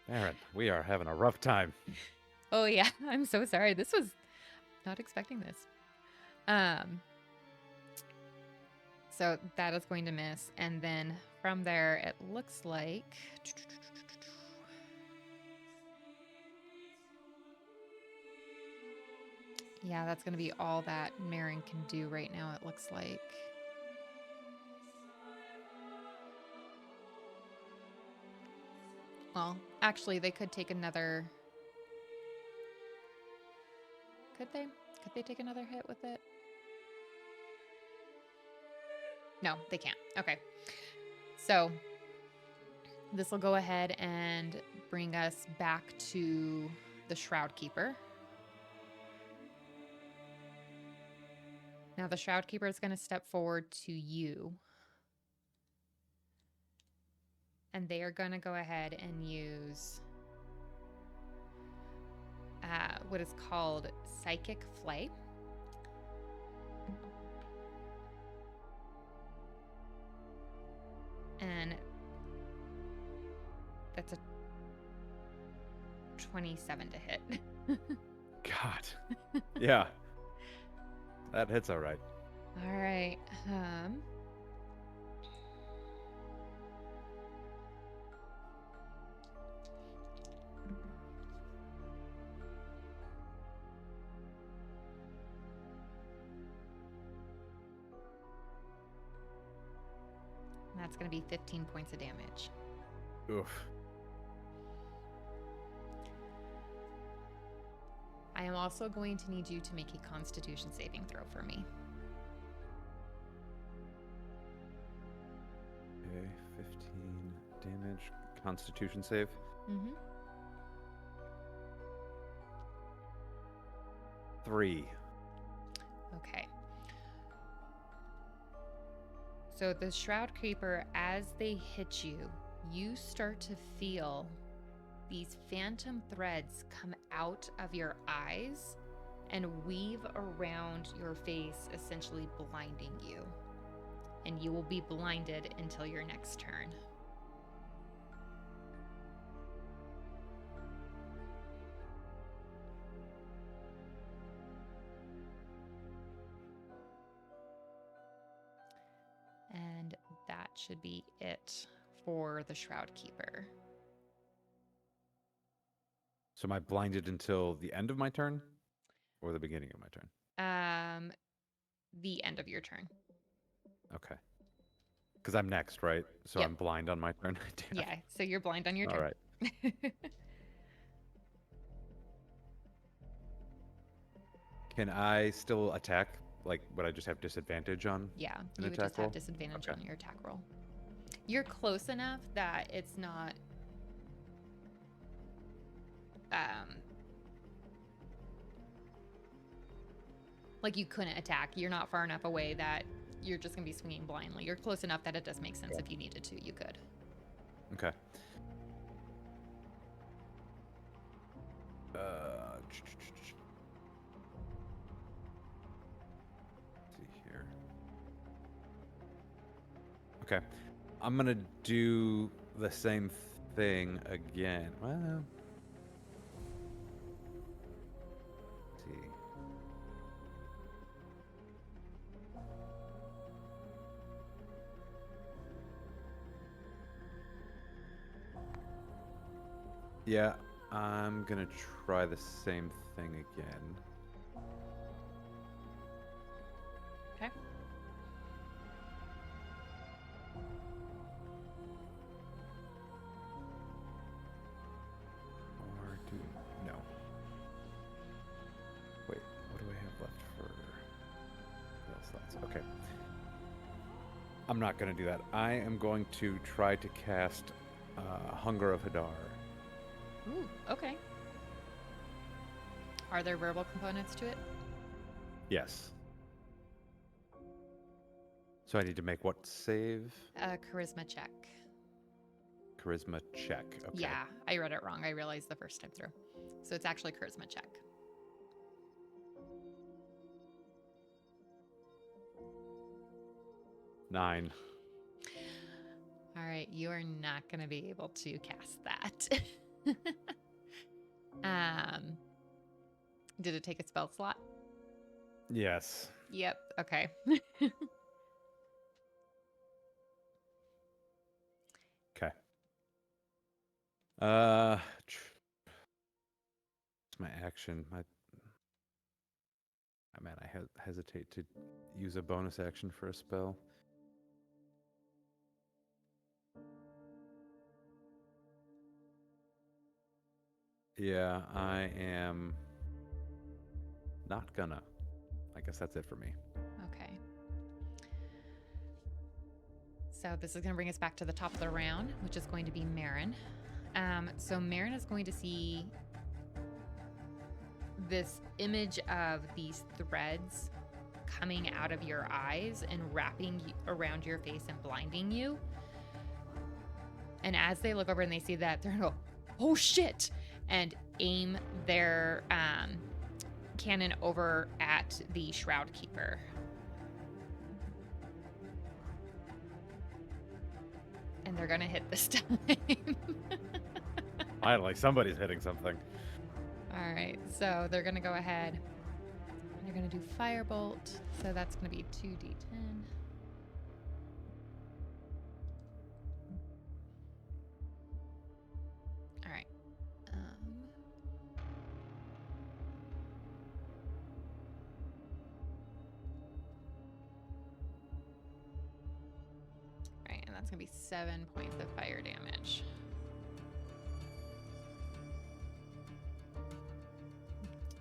Aaron, we are having a rough time. Oh, yeah. I'm so sorry. This was not expecting this. So that is going to miss. And then from there, it looks like... Yeah, that's going to be all that Marin can do right now, it looks like. Well, actually, they could take another... Could they? Could they take another hit with it? No, they can't. Okay. So this will go ahead and bring us back to the Shroud Keeper. Now the Shroud Keeper is going to step forward to you. And they are going to go ahead and use what is called Psychic Flay. And that's a 27 to hit. God. Yeah. That hits all right. All right. That's going to be 15 points of damage. Oof. I am also going to need you to make a Constitution saving throw for me. Okay, 15 damage. Constitution save. Mm-hmm. 3. Okay. So the Shroud Creeper, as they hit you, you start to feel these phantom threads come out of your eyes and weave around your face, essentially blinding you. And you will be blinded until your next turn. And that should be it for the Shroud Keeper. So am I blinded until the end of my turn or the beginning of my turn? The end of your turn. Okay. Because I'm next, right? So Yep. I'm blind on my turn. Damn. Yeah, so you're blind on your All turn. right. Can I still attack? Like, would I just have disadvantage on Yeah, an you would attack just roll? have disadvantage Okay. on your attack roll. You're close enough that it's not like you couldn't attack. You're not far enough away that you're just gonna be swinging blindly. You're close enough that it does make sense. If you needed to, you could. Okay. See here. Okay. I'm gonna do the same thing again. Well, let's see. Yeah, I'm gonna try the same thing again. Okay. Or do no. Wait, what do I have left for spell slots? Okay. I'm not gonna do that. I am going to try to cast Hunger of Hadar. Ooh, okay. Are there verbal components to it? Yes. So I need to make what save? Charisma check. Charisma check. Okay. Yeah, I read it wrong. I realized the first time through. So it's actually charisma check. Nine. All right, you are not going to be able to cast that. Did it take a spell slot? Yes. Yep. Okay. Okay. It's my action. I hesitate to use a bonus action for a spell. Yeah, I am not gonna. I guess that's it for me. Okay. So this is going to bring us back to the top of the round, which is going to be Marin. So Marin is going to see this image of these threads coming out of your eyes and wrapping around your face and blinding you. And as they look over and they see that, they're going to go, oh shit, and aim their cannon over at the Shroud Keeper. And they're going to hit this time. Finally, somebody's hitting something. All right, so they're going to go ahead. They're going to do Firebolt. So that's going to be 2d10. All right. Right, and that's going to be 7 points of fire damage.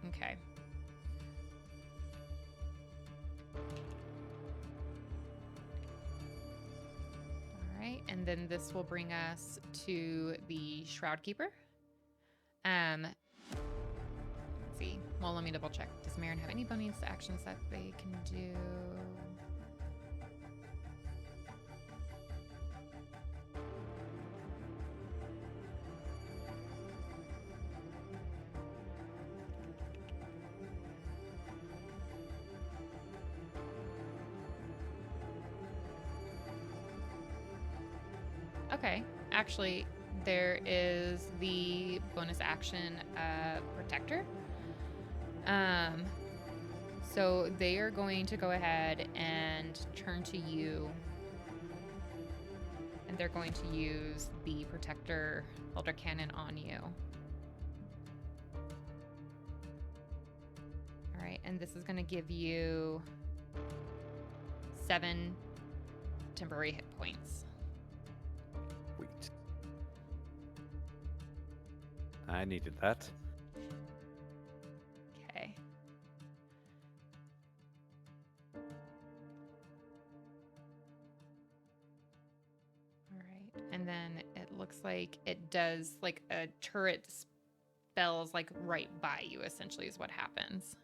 Okay. All right, and then this will bring us to the Shroud Keeper. Let's see. Well, let me double check. Does Marin have any bonus actions that they can do? Okay, actually, there is the bonus action Protector. So they are going to go ahead and turn to you, and and they're going to use the protector elder cannon on you. All right, and this is going to give you 7 temporary hit points. Sweet. I needed that. Okay. All right, and then it looks like it does like a turret spells like right by you, essentially, is what happens.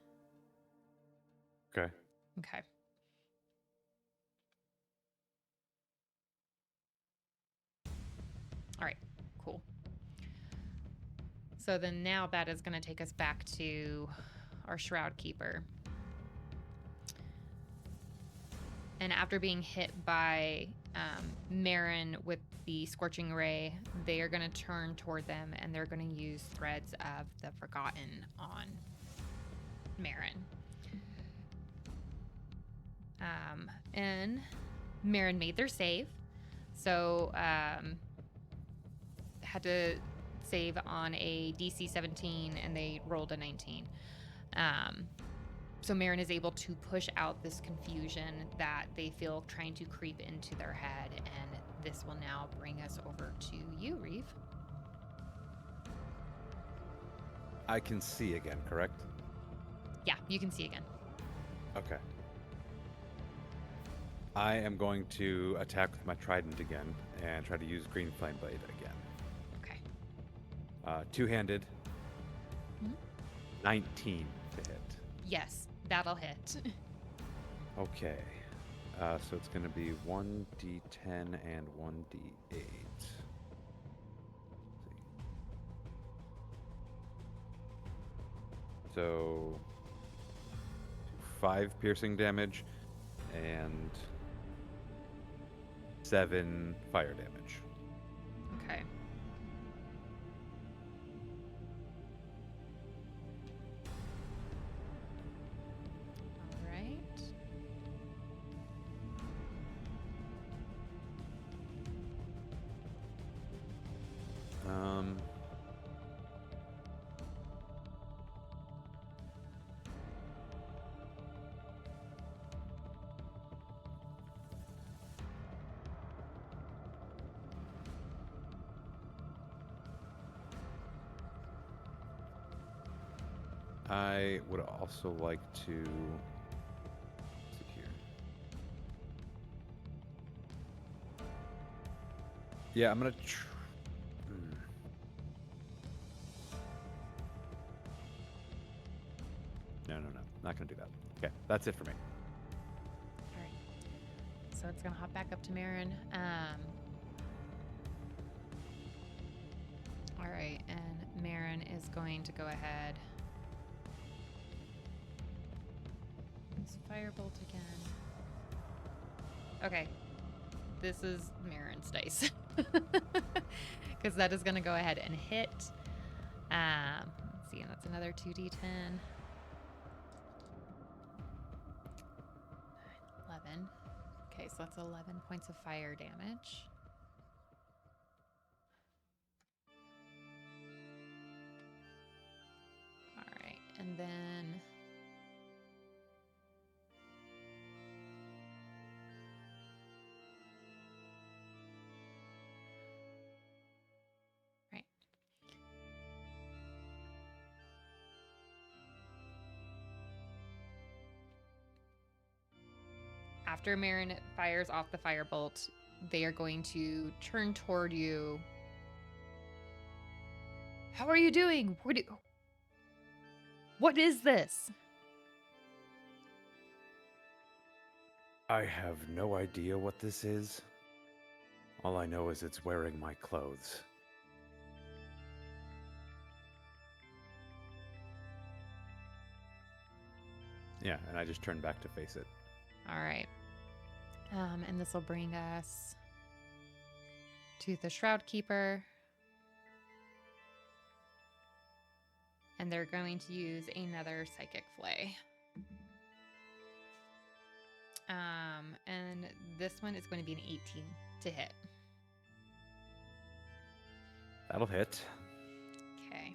Okay. Okay. All right, cool. So then now that is going to take us back to our Shroud Keeper. And after being hit by Marin with the Scorching Ray, they are going to turn toward them and they're going to use Threads of the Forgotten on Marin. And Marin made their save. So had to save on a DC 17 and they rolled a 19. So Marin is able to push out this confusion that they feel trying to creep into their head, and this will now bring us over to you, Reve. I can see again, correct? Yeah, you can see again. Okay. I am going to attack with my trident again and try to use Green Flame Blade again. Okay. Two-handed. Mhm. 19 to hit. Yes, that'll hit. Okay. So it's going to be 1d10 and 1d8. So 5 piercing damage and 7 fire damage. Okay. All right. I would also like to see here. Yeah, I'm gonna. No, not gonna do that. Okay, that's it for me. All right. So it's gonna hop back up to Marin. All right, and Marin is going to go ahead. Use Firebolt again. Okay, this is Marin's dice. Because that is going to go ahead and hit. Let's see, and that's another 2d10. 11. Okay, so that's 11 points of fire damage. All right, and then... Right. After Marin fires off the firebolt, they are going to turn toward you. How are you doing? What is this? I have no idea what this is. All I know is it's wearing my clothes. Yeah, and I just turn back to face it. All right. And this will bring us to the Shroud Keeper. And they're going to use another Psychic Flay. And this one is going to be an 18 to hit. That'll hit. Okay.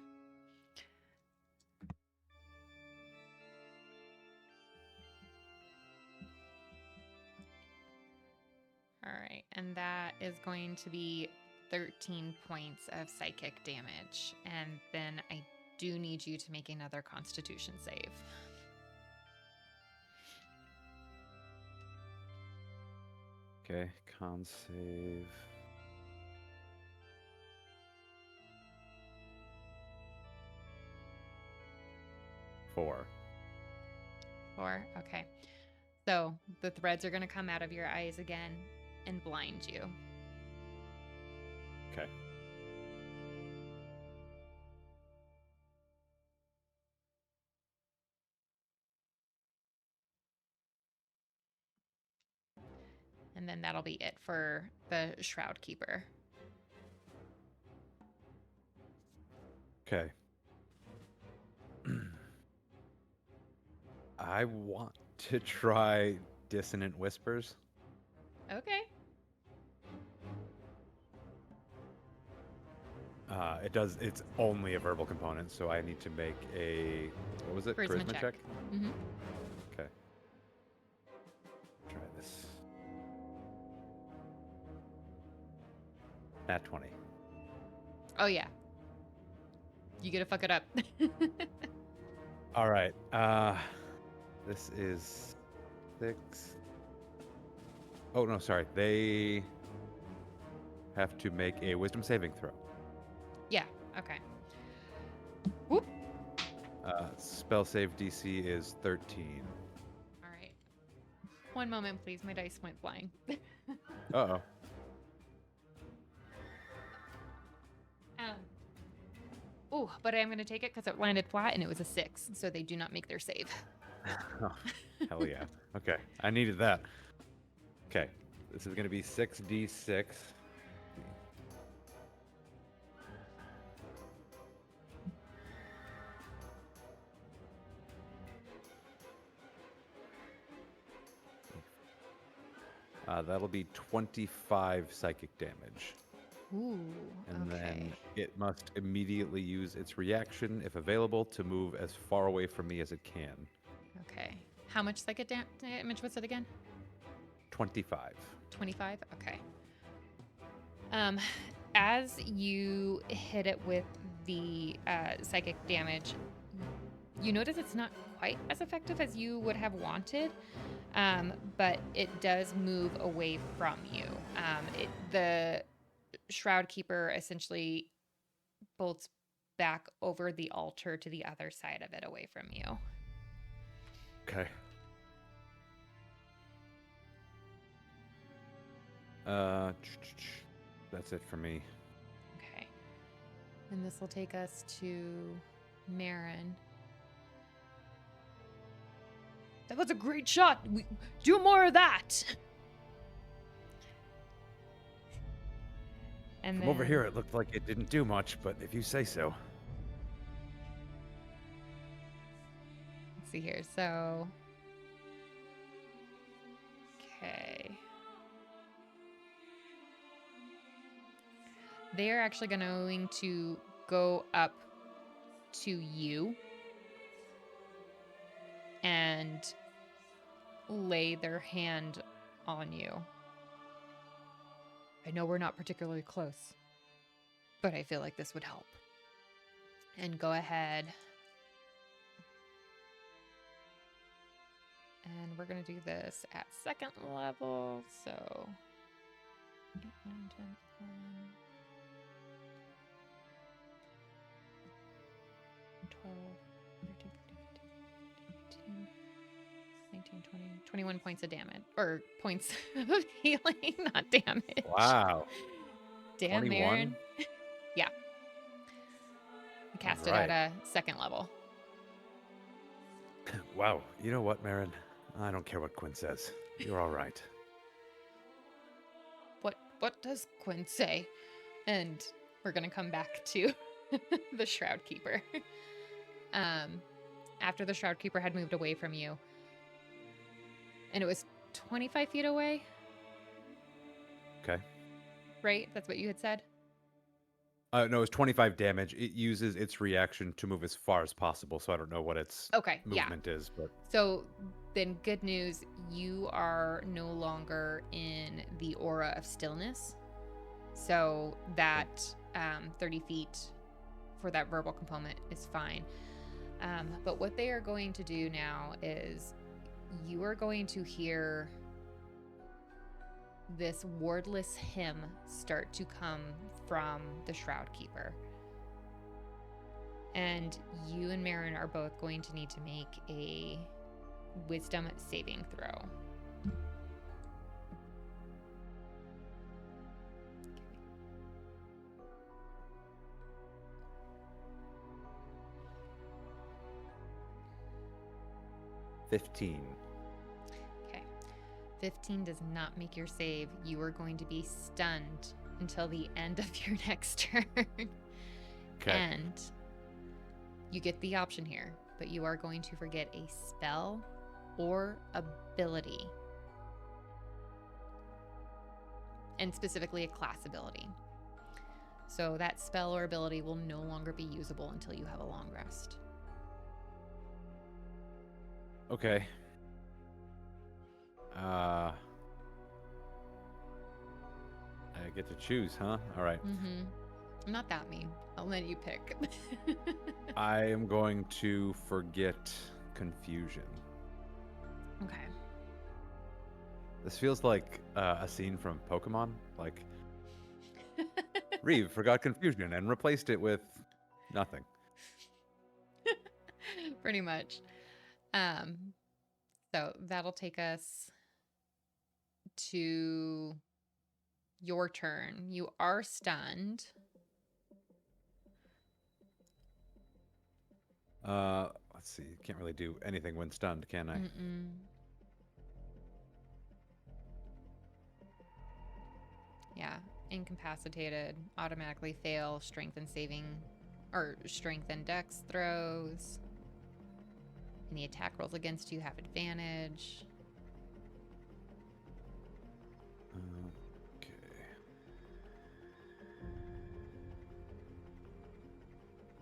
All right, and that is going to be 13 points of psychic damage. And then I do need you to make another Constitution save. Okay, con save. Four. 4. Okay. So the threads are going to come out of your eyes again and blind you. Okay. And then that'll be it for the Shroud Keeper. Okay. I want to try Dissonant Whispers. Okay. It's only a verbal component, so I need to make a, what was it? Charisma check. Mm-hmm. Okay. Try this. Nat 20. Oh, yeah. You get to fuck it up. All right. This is 6. Oh, no, sorry. They have to make a wisdom saving throw. Yeah. Okay. Whoop. Spell save DC is 13. All right. One moment, please. My dice went flying. Uh-oh. Oh, but I am going to take it because it landed flat and it was a 6, so they do not make their save. Oh, hell yeah. Okay. I needed that. Okay. This is going to be 6d6. That'll be 25 psychic damage. Ooh, And okay. then it must immediately use its reaction, if available, to move as far away from me as it can. Okay. How much psychic damage was it again? 25. 25? Okay. As you hit it with the psychic damage, you notice it's not quite as effective as you would have wanted, but it does move away from you. The Shroud Keeper essentially bolts back over the altar to the other side of it, away from you. Okay. That's it for me. Okay. And this will take us to Marin. That was a great shot. Do more of that. And From over here, it looked like it didn't do much, but if you say so. Let's see here. So, okay. They're actually going to go up to you and lay their hand on you. I know we're not particularly close, but I feel like this would help. And go ahead. And we're going to do this at 2nd level. So 8, 9, 10, 11, 12, 13, 14, 15, 19, 20, 21 points of damage. Or points of healing, not damage. Wow. Damn, 21? Marin. Yeah. I cast it at a 2nd level. Wow. You know what, Marin? I don't care what Quinn says. You're all right. What does Quinn say? And we're going to come back to the Shroud Keeper. After the Shroud Keeper had moved away from you, and it was 25 feet away. Okay. Right? That's what you had said? No, it's 25 damage. It uses its reaction to move as far as possible, so I don't know what its Okay, yeah. movement is, but So then, good news, you are no longer in the aura of stillness. So that 30 feet for that verbal component is fine. But what they are going to do now is you are going to hear this wordless hymn start to come from the Shroud Keeper. And you and Marin are both going to need to make a wisdom saving throw. 15. Okay. 15 does not make your save. You are going to be stunned until the end of your next turn. Okay. And you get the option here, but you are going to forget a spell or ability. And specifically a class ability. So that spell or ability will no longer be usable until you have a long rest. Okay. I get to choose, huh? All right. Mm-hmm. I'm not that mean. I'll let you pick. I am going to forget confusion. Okay. This feels like a scene from Pokemon. Like, Reve forgot confusion and replaced it with nothing. Pretty much. So that'll take us to your turn. You are stunned. Let's see. Can't really do anything when stunned, can I? Mm-mm. Yeah. Incapacitated. Automatically fail strength and saving, or strength and dex throws. Any attack rolls against you have advantage. Okay.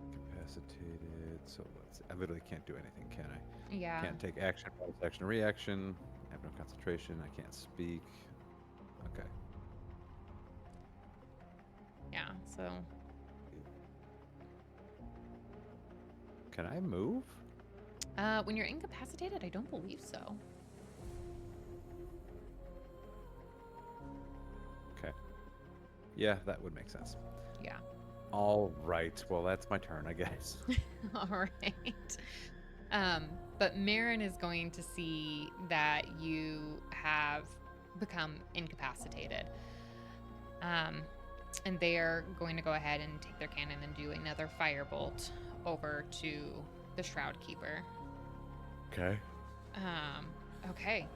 Incapacitated. So I literally can't do anything, can I? Yeah. Can't take action, bonus action, or reaction. I have no concentration. I can't speak. Okay. Yeah. So. Can I move? When you're incapacitated, I don't believe so. Okay. Yeah, that would make sense. Yeah. All right. Well, that's my turn, I guess. All right. But Marin is going to see that you have become incapacitated. And they are going to go ahead and take their cannon and do another firebolt over to the Shroud Keeper. Okay. Okay.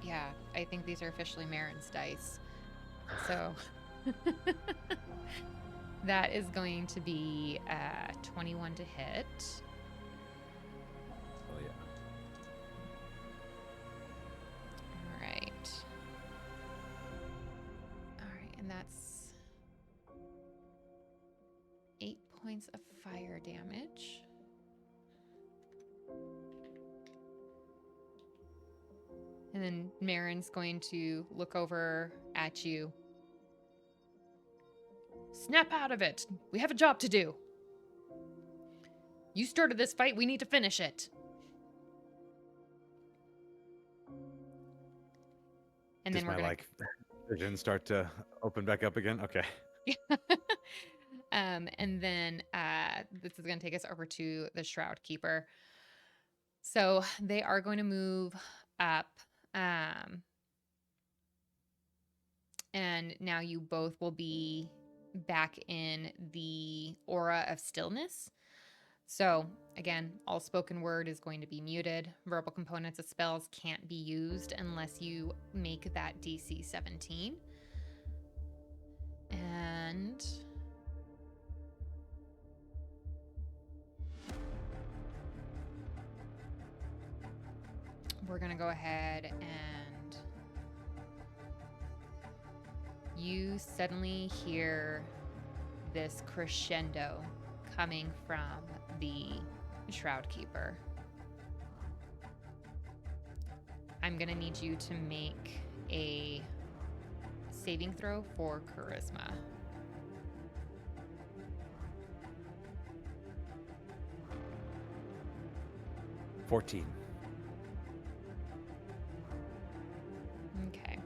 Yeah, I think these are officially Marin's dice. So that is going to be 21 to hit. Oh, yeah. All right. All right, and that's 8 points of fire damage. And then Marin's going to look over at you. Snap out of it. We have a job to do. You started this fight. We need to finish it. And Does then we're my going vision start to open back up again? Okay. and then this is going to take us over to the Shroud Keeper. So they are going to move up. And now you both will be back in the aura of stillness. So again, all spoken word is going to be muted. Verbal components of spells can't be used unless you make that DC 17. And we're going to go ahead and you suddenly hear this crescendo coming from the Shroud Keeper. I'm going to need you to make a saving throw for charisma. $14. Okay.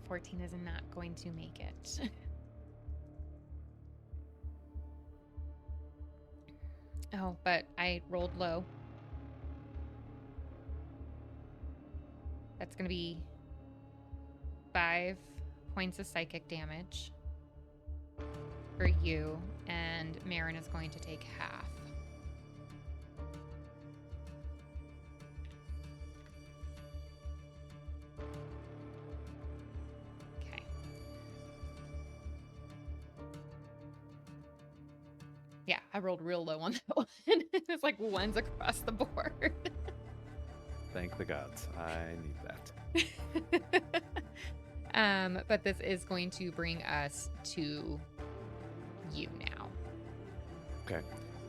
$14 is not going to make it. Oh, but I rolled low. That's going to be 5 points of psychic damage for you, and Marin is going to take half. Okay. Yeah, I rolled real low on that one. It's like ones across the board. Thank the gods. I need that. But this is going to bring us to you now. Okay.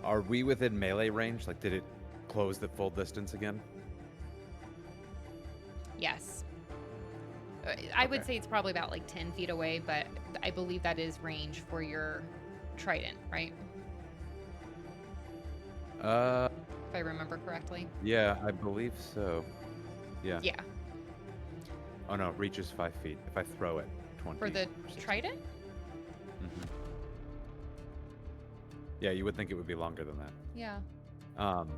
Are we within melee range? Like, did it close the full distance again? Yes. I would say it's probably about like 10 feet away, but I believe that is range for your trident, right? If I remember correctly. Yeah, I believe so. Yeah. Yeah. Oh no, it reaches 5 feet. If I throw it, 20. For the trident? Mm-hmm. Yeah, you would think it would be longer than that. Yeah. Um.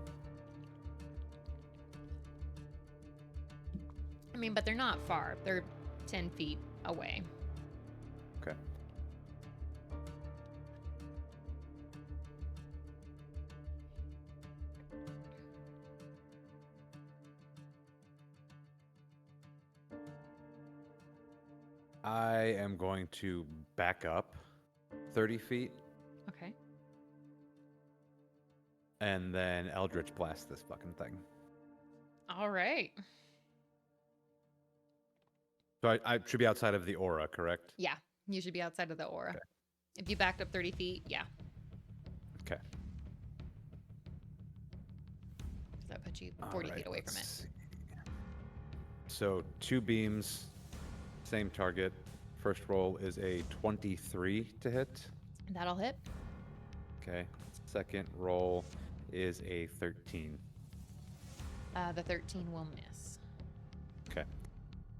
I mean, but they're not far. They're 10 feet away. Okay. I am going to back up 30 feet Okay. and then Eldritch blast this fucking thing. All right. So I should be outside of the aura, correct? Yeah. You should be outside of the aura. Okay. If you backed up 30 feet, yeah. Okay. Does that put you 40 feet away from it? See. So 2 beams, same target. First roll is a 23 to hit. That'll hit. Okay. Second roll is a 13. The 13 will miss. Okay.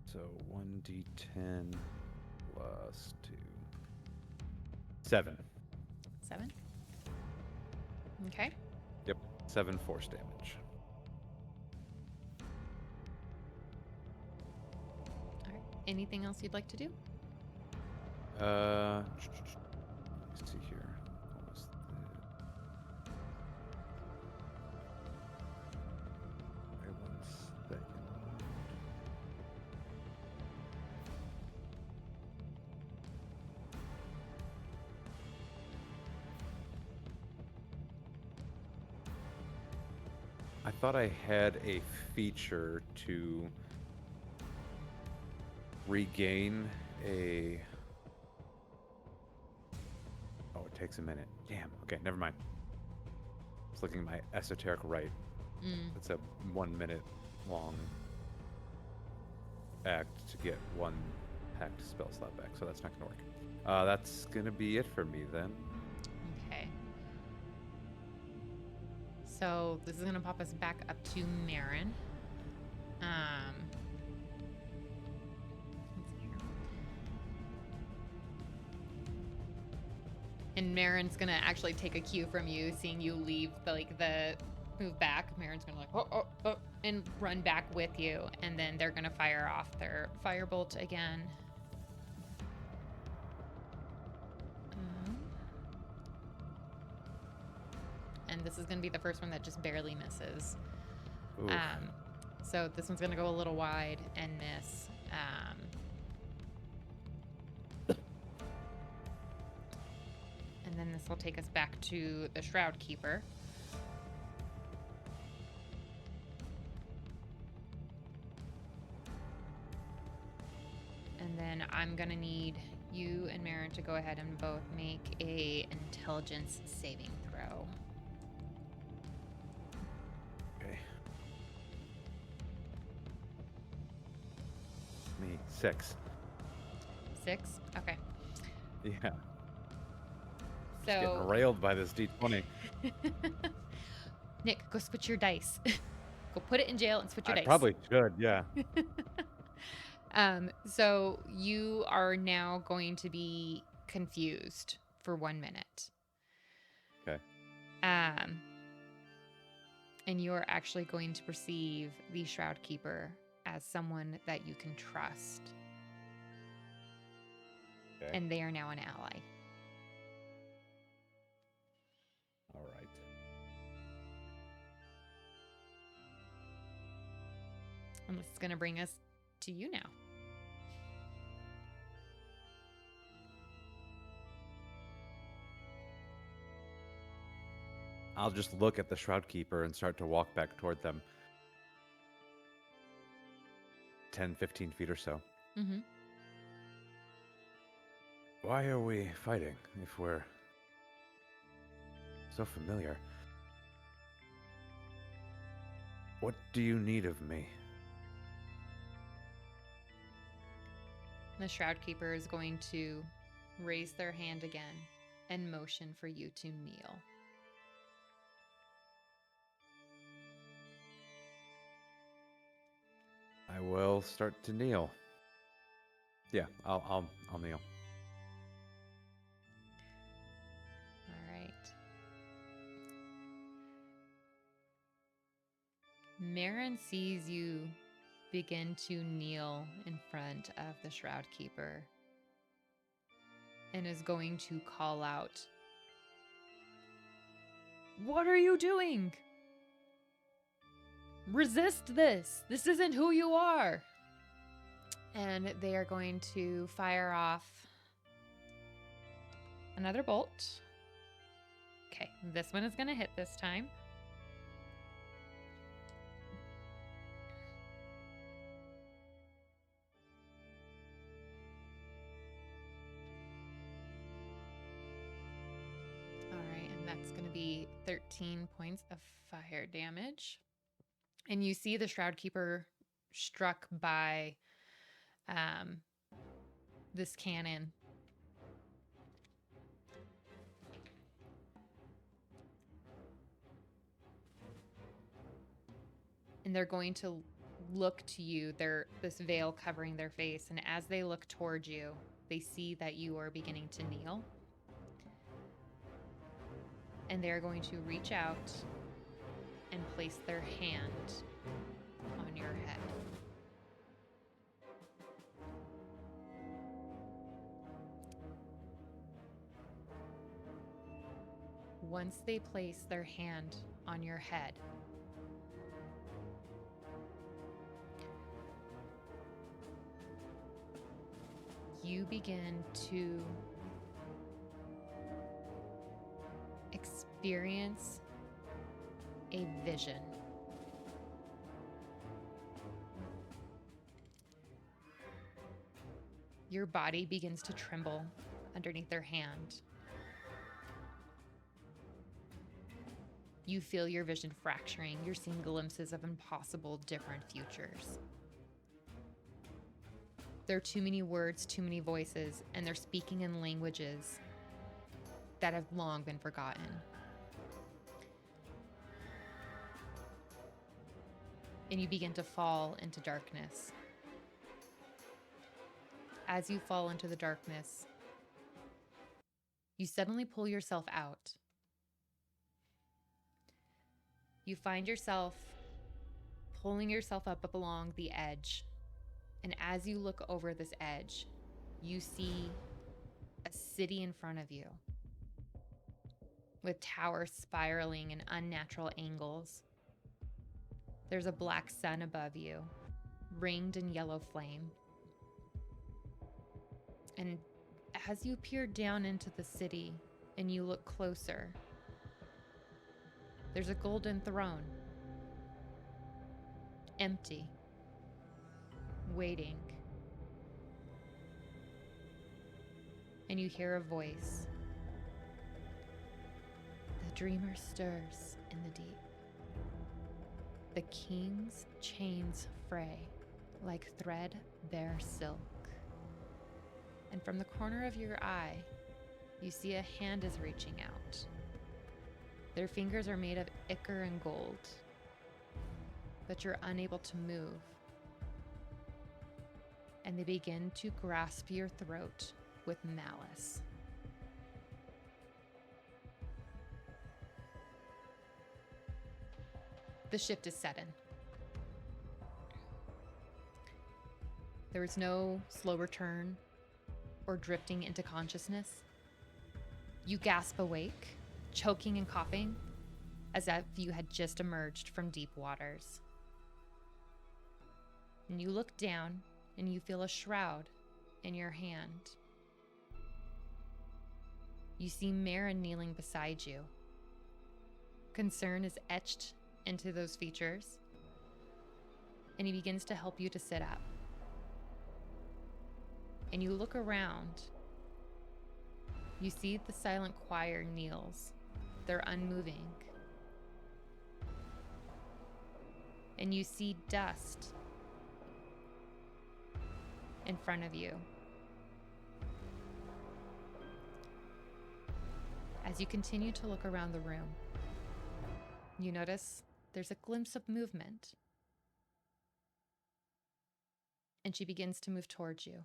So 1d10 plus 2. 7. 7. Okay. Yep. 7 force damage. All right. Anything else you'd like to do? Let's see here. What was wait 1 second. I thought I had a feature to regain a... Oh, it takes a minute. Damn. Okay, never mind. I was looking at my esoteric right. It's a 1 minute long act to get 1 hacked spell slot back, so that's not going to work. That's going to be it for me then. Okay. So this is going to pop us back up to Marin. Let's see here. And Marin's going to actually take a cue from you, seeing you leave the move back. Marin's going to oh, and run back with you. And then they're going to fire off their firebolt again. And this is going to be the first one that just barely misses. Oof. So this one's going to go a little wide and miss. And then this will take us back to the Shroud Keeper. And And then I'm going to need you and Marin to go ahead and both make a intelligence saving throw. Okay. Me, 6. 6? Okay. Yeah. Just getting So, railed by this D20. Nick, go switch your dice. Go put it in jail and switch your I dice. probably should, yeah. So you are now going to be confused for 1 minute. Okay. And you are actually going to perceive the Shroud Keeper as someone that you can trust. Okay. And they are now an ally. All right. And this is going to bring us to you now. I'll just look at the Shroud Keeper and start to walk back toward them. 10, 15 feet or so. Mm-hmm. Why are we fighting if we're so familiar? What do you need of me? The Shroud Keeper is going to raise their hand again and motion for you to kneel. I will start to kneel. Yeah, I'll kneel. All right. Marin sees you begin to kneel in front of the Shroud Keeper and is going to call out, "What are you doing? Resist this! This isn't who you are!" And they are going to fire off another bolt. Okay, this one is going to hit this time. All right, and that's going to be 13 points of fire damage. And you see the Shroud Keeper struck by this cannon. And they're going to look to you, this veil covering their face, and as they look towards you, they see that you are beginning to kneel. And they're going to reach out and place their hand on your head. Once they place their hand on your head, you begin to experience a vision. Your body begins to tremble underneath their hand. You feel your vision fracturing. You're seeing glimpses of impossible different futures. There are too many words, too many voices, and they're speaking in languages that have long been forgotten. And you begin to fall into darkness. As you fall into the darkness, you suddenly pull yourself out. You find yourself pulling yourself up along the edge. And as you look over this edge, you see a city in front of you with towers spiraling in unnatural angles. There's a black sun above you, ringed in yellow flame. And as you peer down into the city and you look closer, there's a golden throne, empty, waiting. and you hear a voice. The dreamer stirs in the deep. The king's chains fray like threadbare silk. And from the corner of your eye, you see a hand is reaching out. Their fingers are made of ichor and gold, but you're unable to move. And they begin to grasp your throat with malice. The shift is sudden. There is no slow return or drifting into consciousness. You gasp awake, choking and coughing, as if you had just emerged from deep waters. And you look down and you feel a shroud in your hand. You see Marin kneeling beside you. Concern is etched into those features, and he begins to help you to sit up. And you look around. You see the silent choir kneels. They're unmoving. And you see dust in front of you. As you continue to look around the room, you notice there's a glimpse of movement. And she begins to move towards you.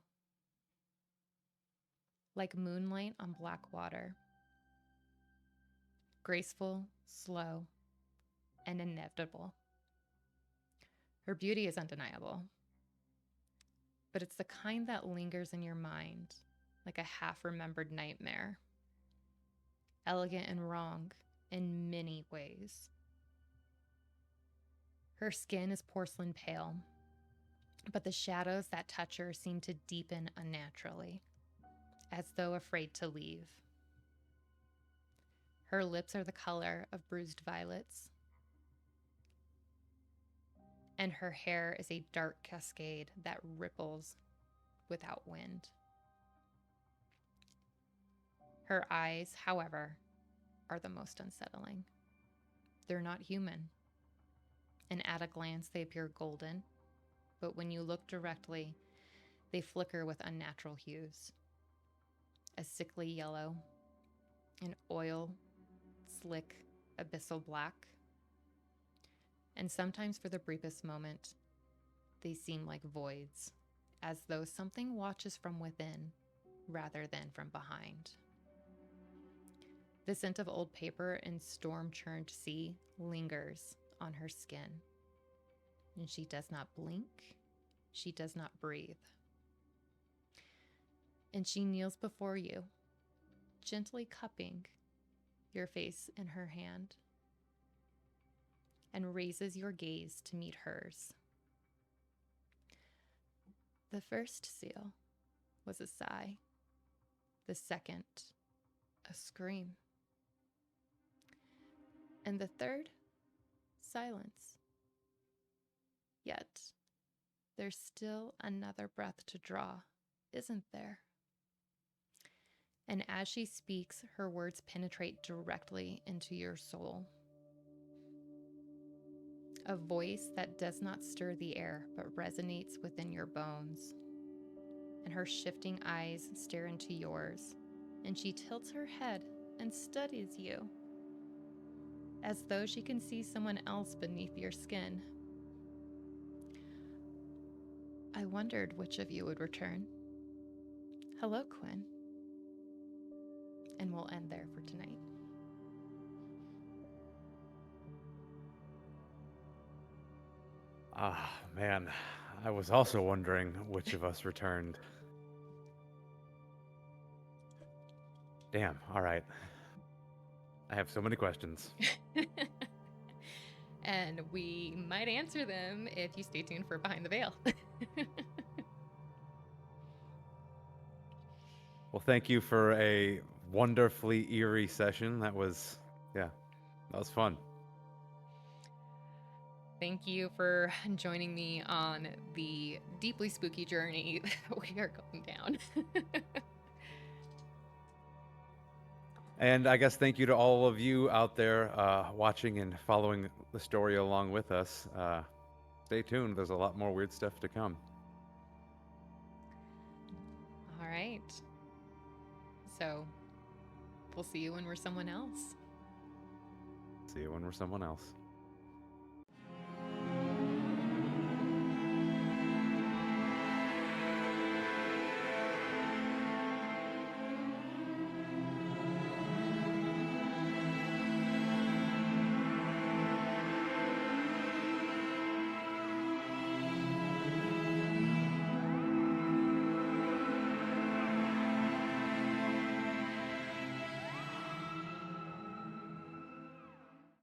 Like moonlight on black water. Graceful, slow, and inevitable. Her beauty is undeniable. But it's the kind that lingers in your mind like a half-remembered nightmare. Elegant and wrong in many ways. Her skin is porcelain pale, but the shadows that touch her seem to deepen unnaturally, as though afraid to leave. Her lips are the color of bruised violets, and her hair is a dark cascade that ripples without wind. Her eyes, however, are the most unsettling. They're not human, and at a glance they appear golden, but when you look directly, they flicker with unnatural hues. A sickly yellow, an oil, slick, abyssal black, and sometimes for the briefest moment, they seem like voids, as though something watches from within rather than from behind. The scent of old paper and storm-churned sea lingers on her skin, and she does not blink, she does not breathe. And she kneels before you, gently cupping your face in her hand, and raises your gaze to meet hers. The first seal was a sigh, the second, a scream, and the third, silence. Yet, there's still another breath to draw, isn't there? And as she speaks, her words penetrate directly into your soul. A voice that does not stir the air, but resonates within your bones. And her shifting eyes stare into yours, and she tilts her head and studies you, as though she can see someone else beneath your skin. I wondered which of you would return. Hello, Quinn. And we'll end there for tonight. Ah, man. I was also wondering which of us returned. Damn, all right. I have so many questions. And we might answer them if you stay tuned for Behind the Veil. Well, thank you for a wonderfully eerie session. That was fun. Thank you for joining me on the deeply spooky journey that we are going down. And I guess thank you to all of you out there watching and following the story along with us. Stay tuned. There's a lot more weird stuff to come. All right. So we'll see you when we're someone else. See you when we're someone else.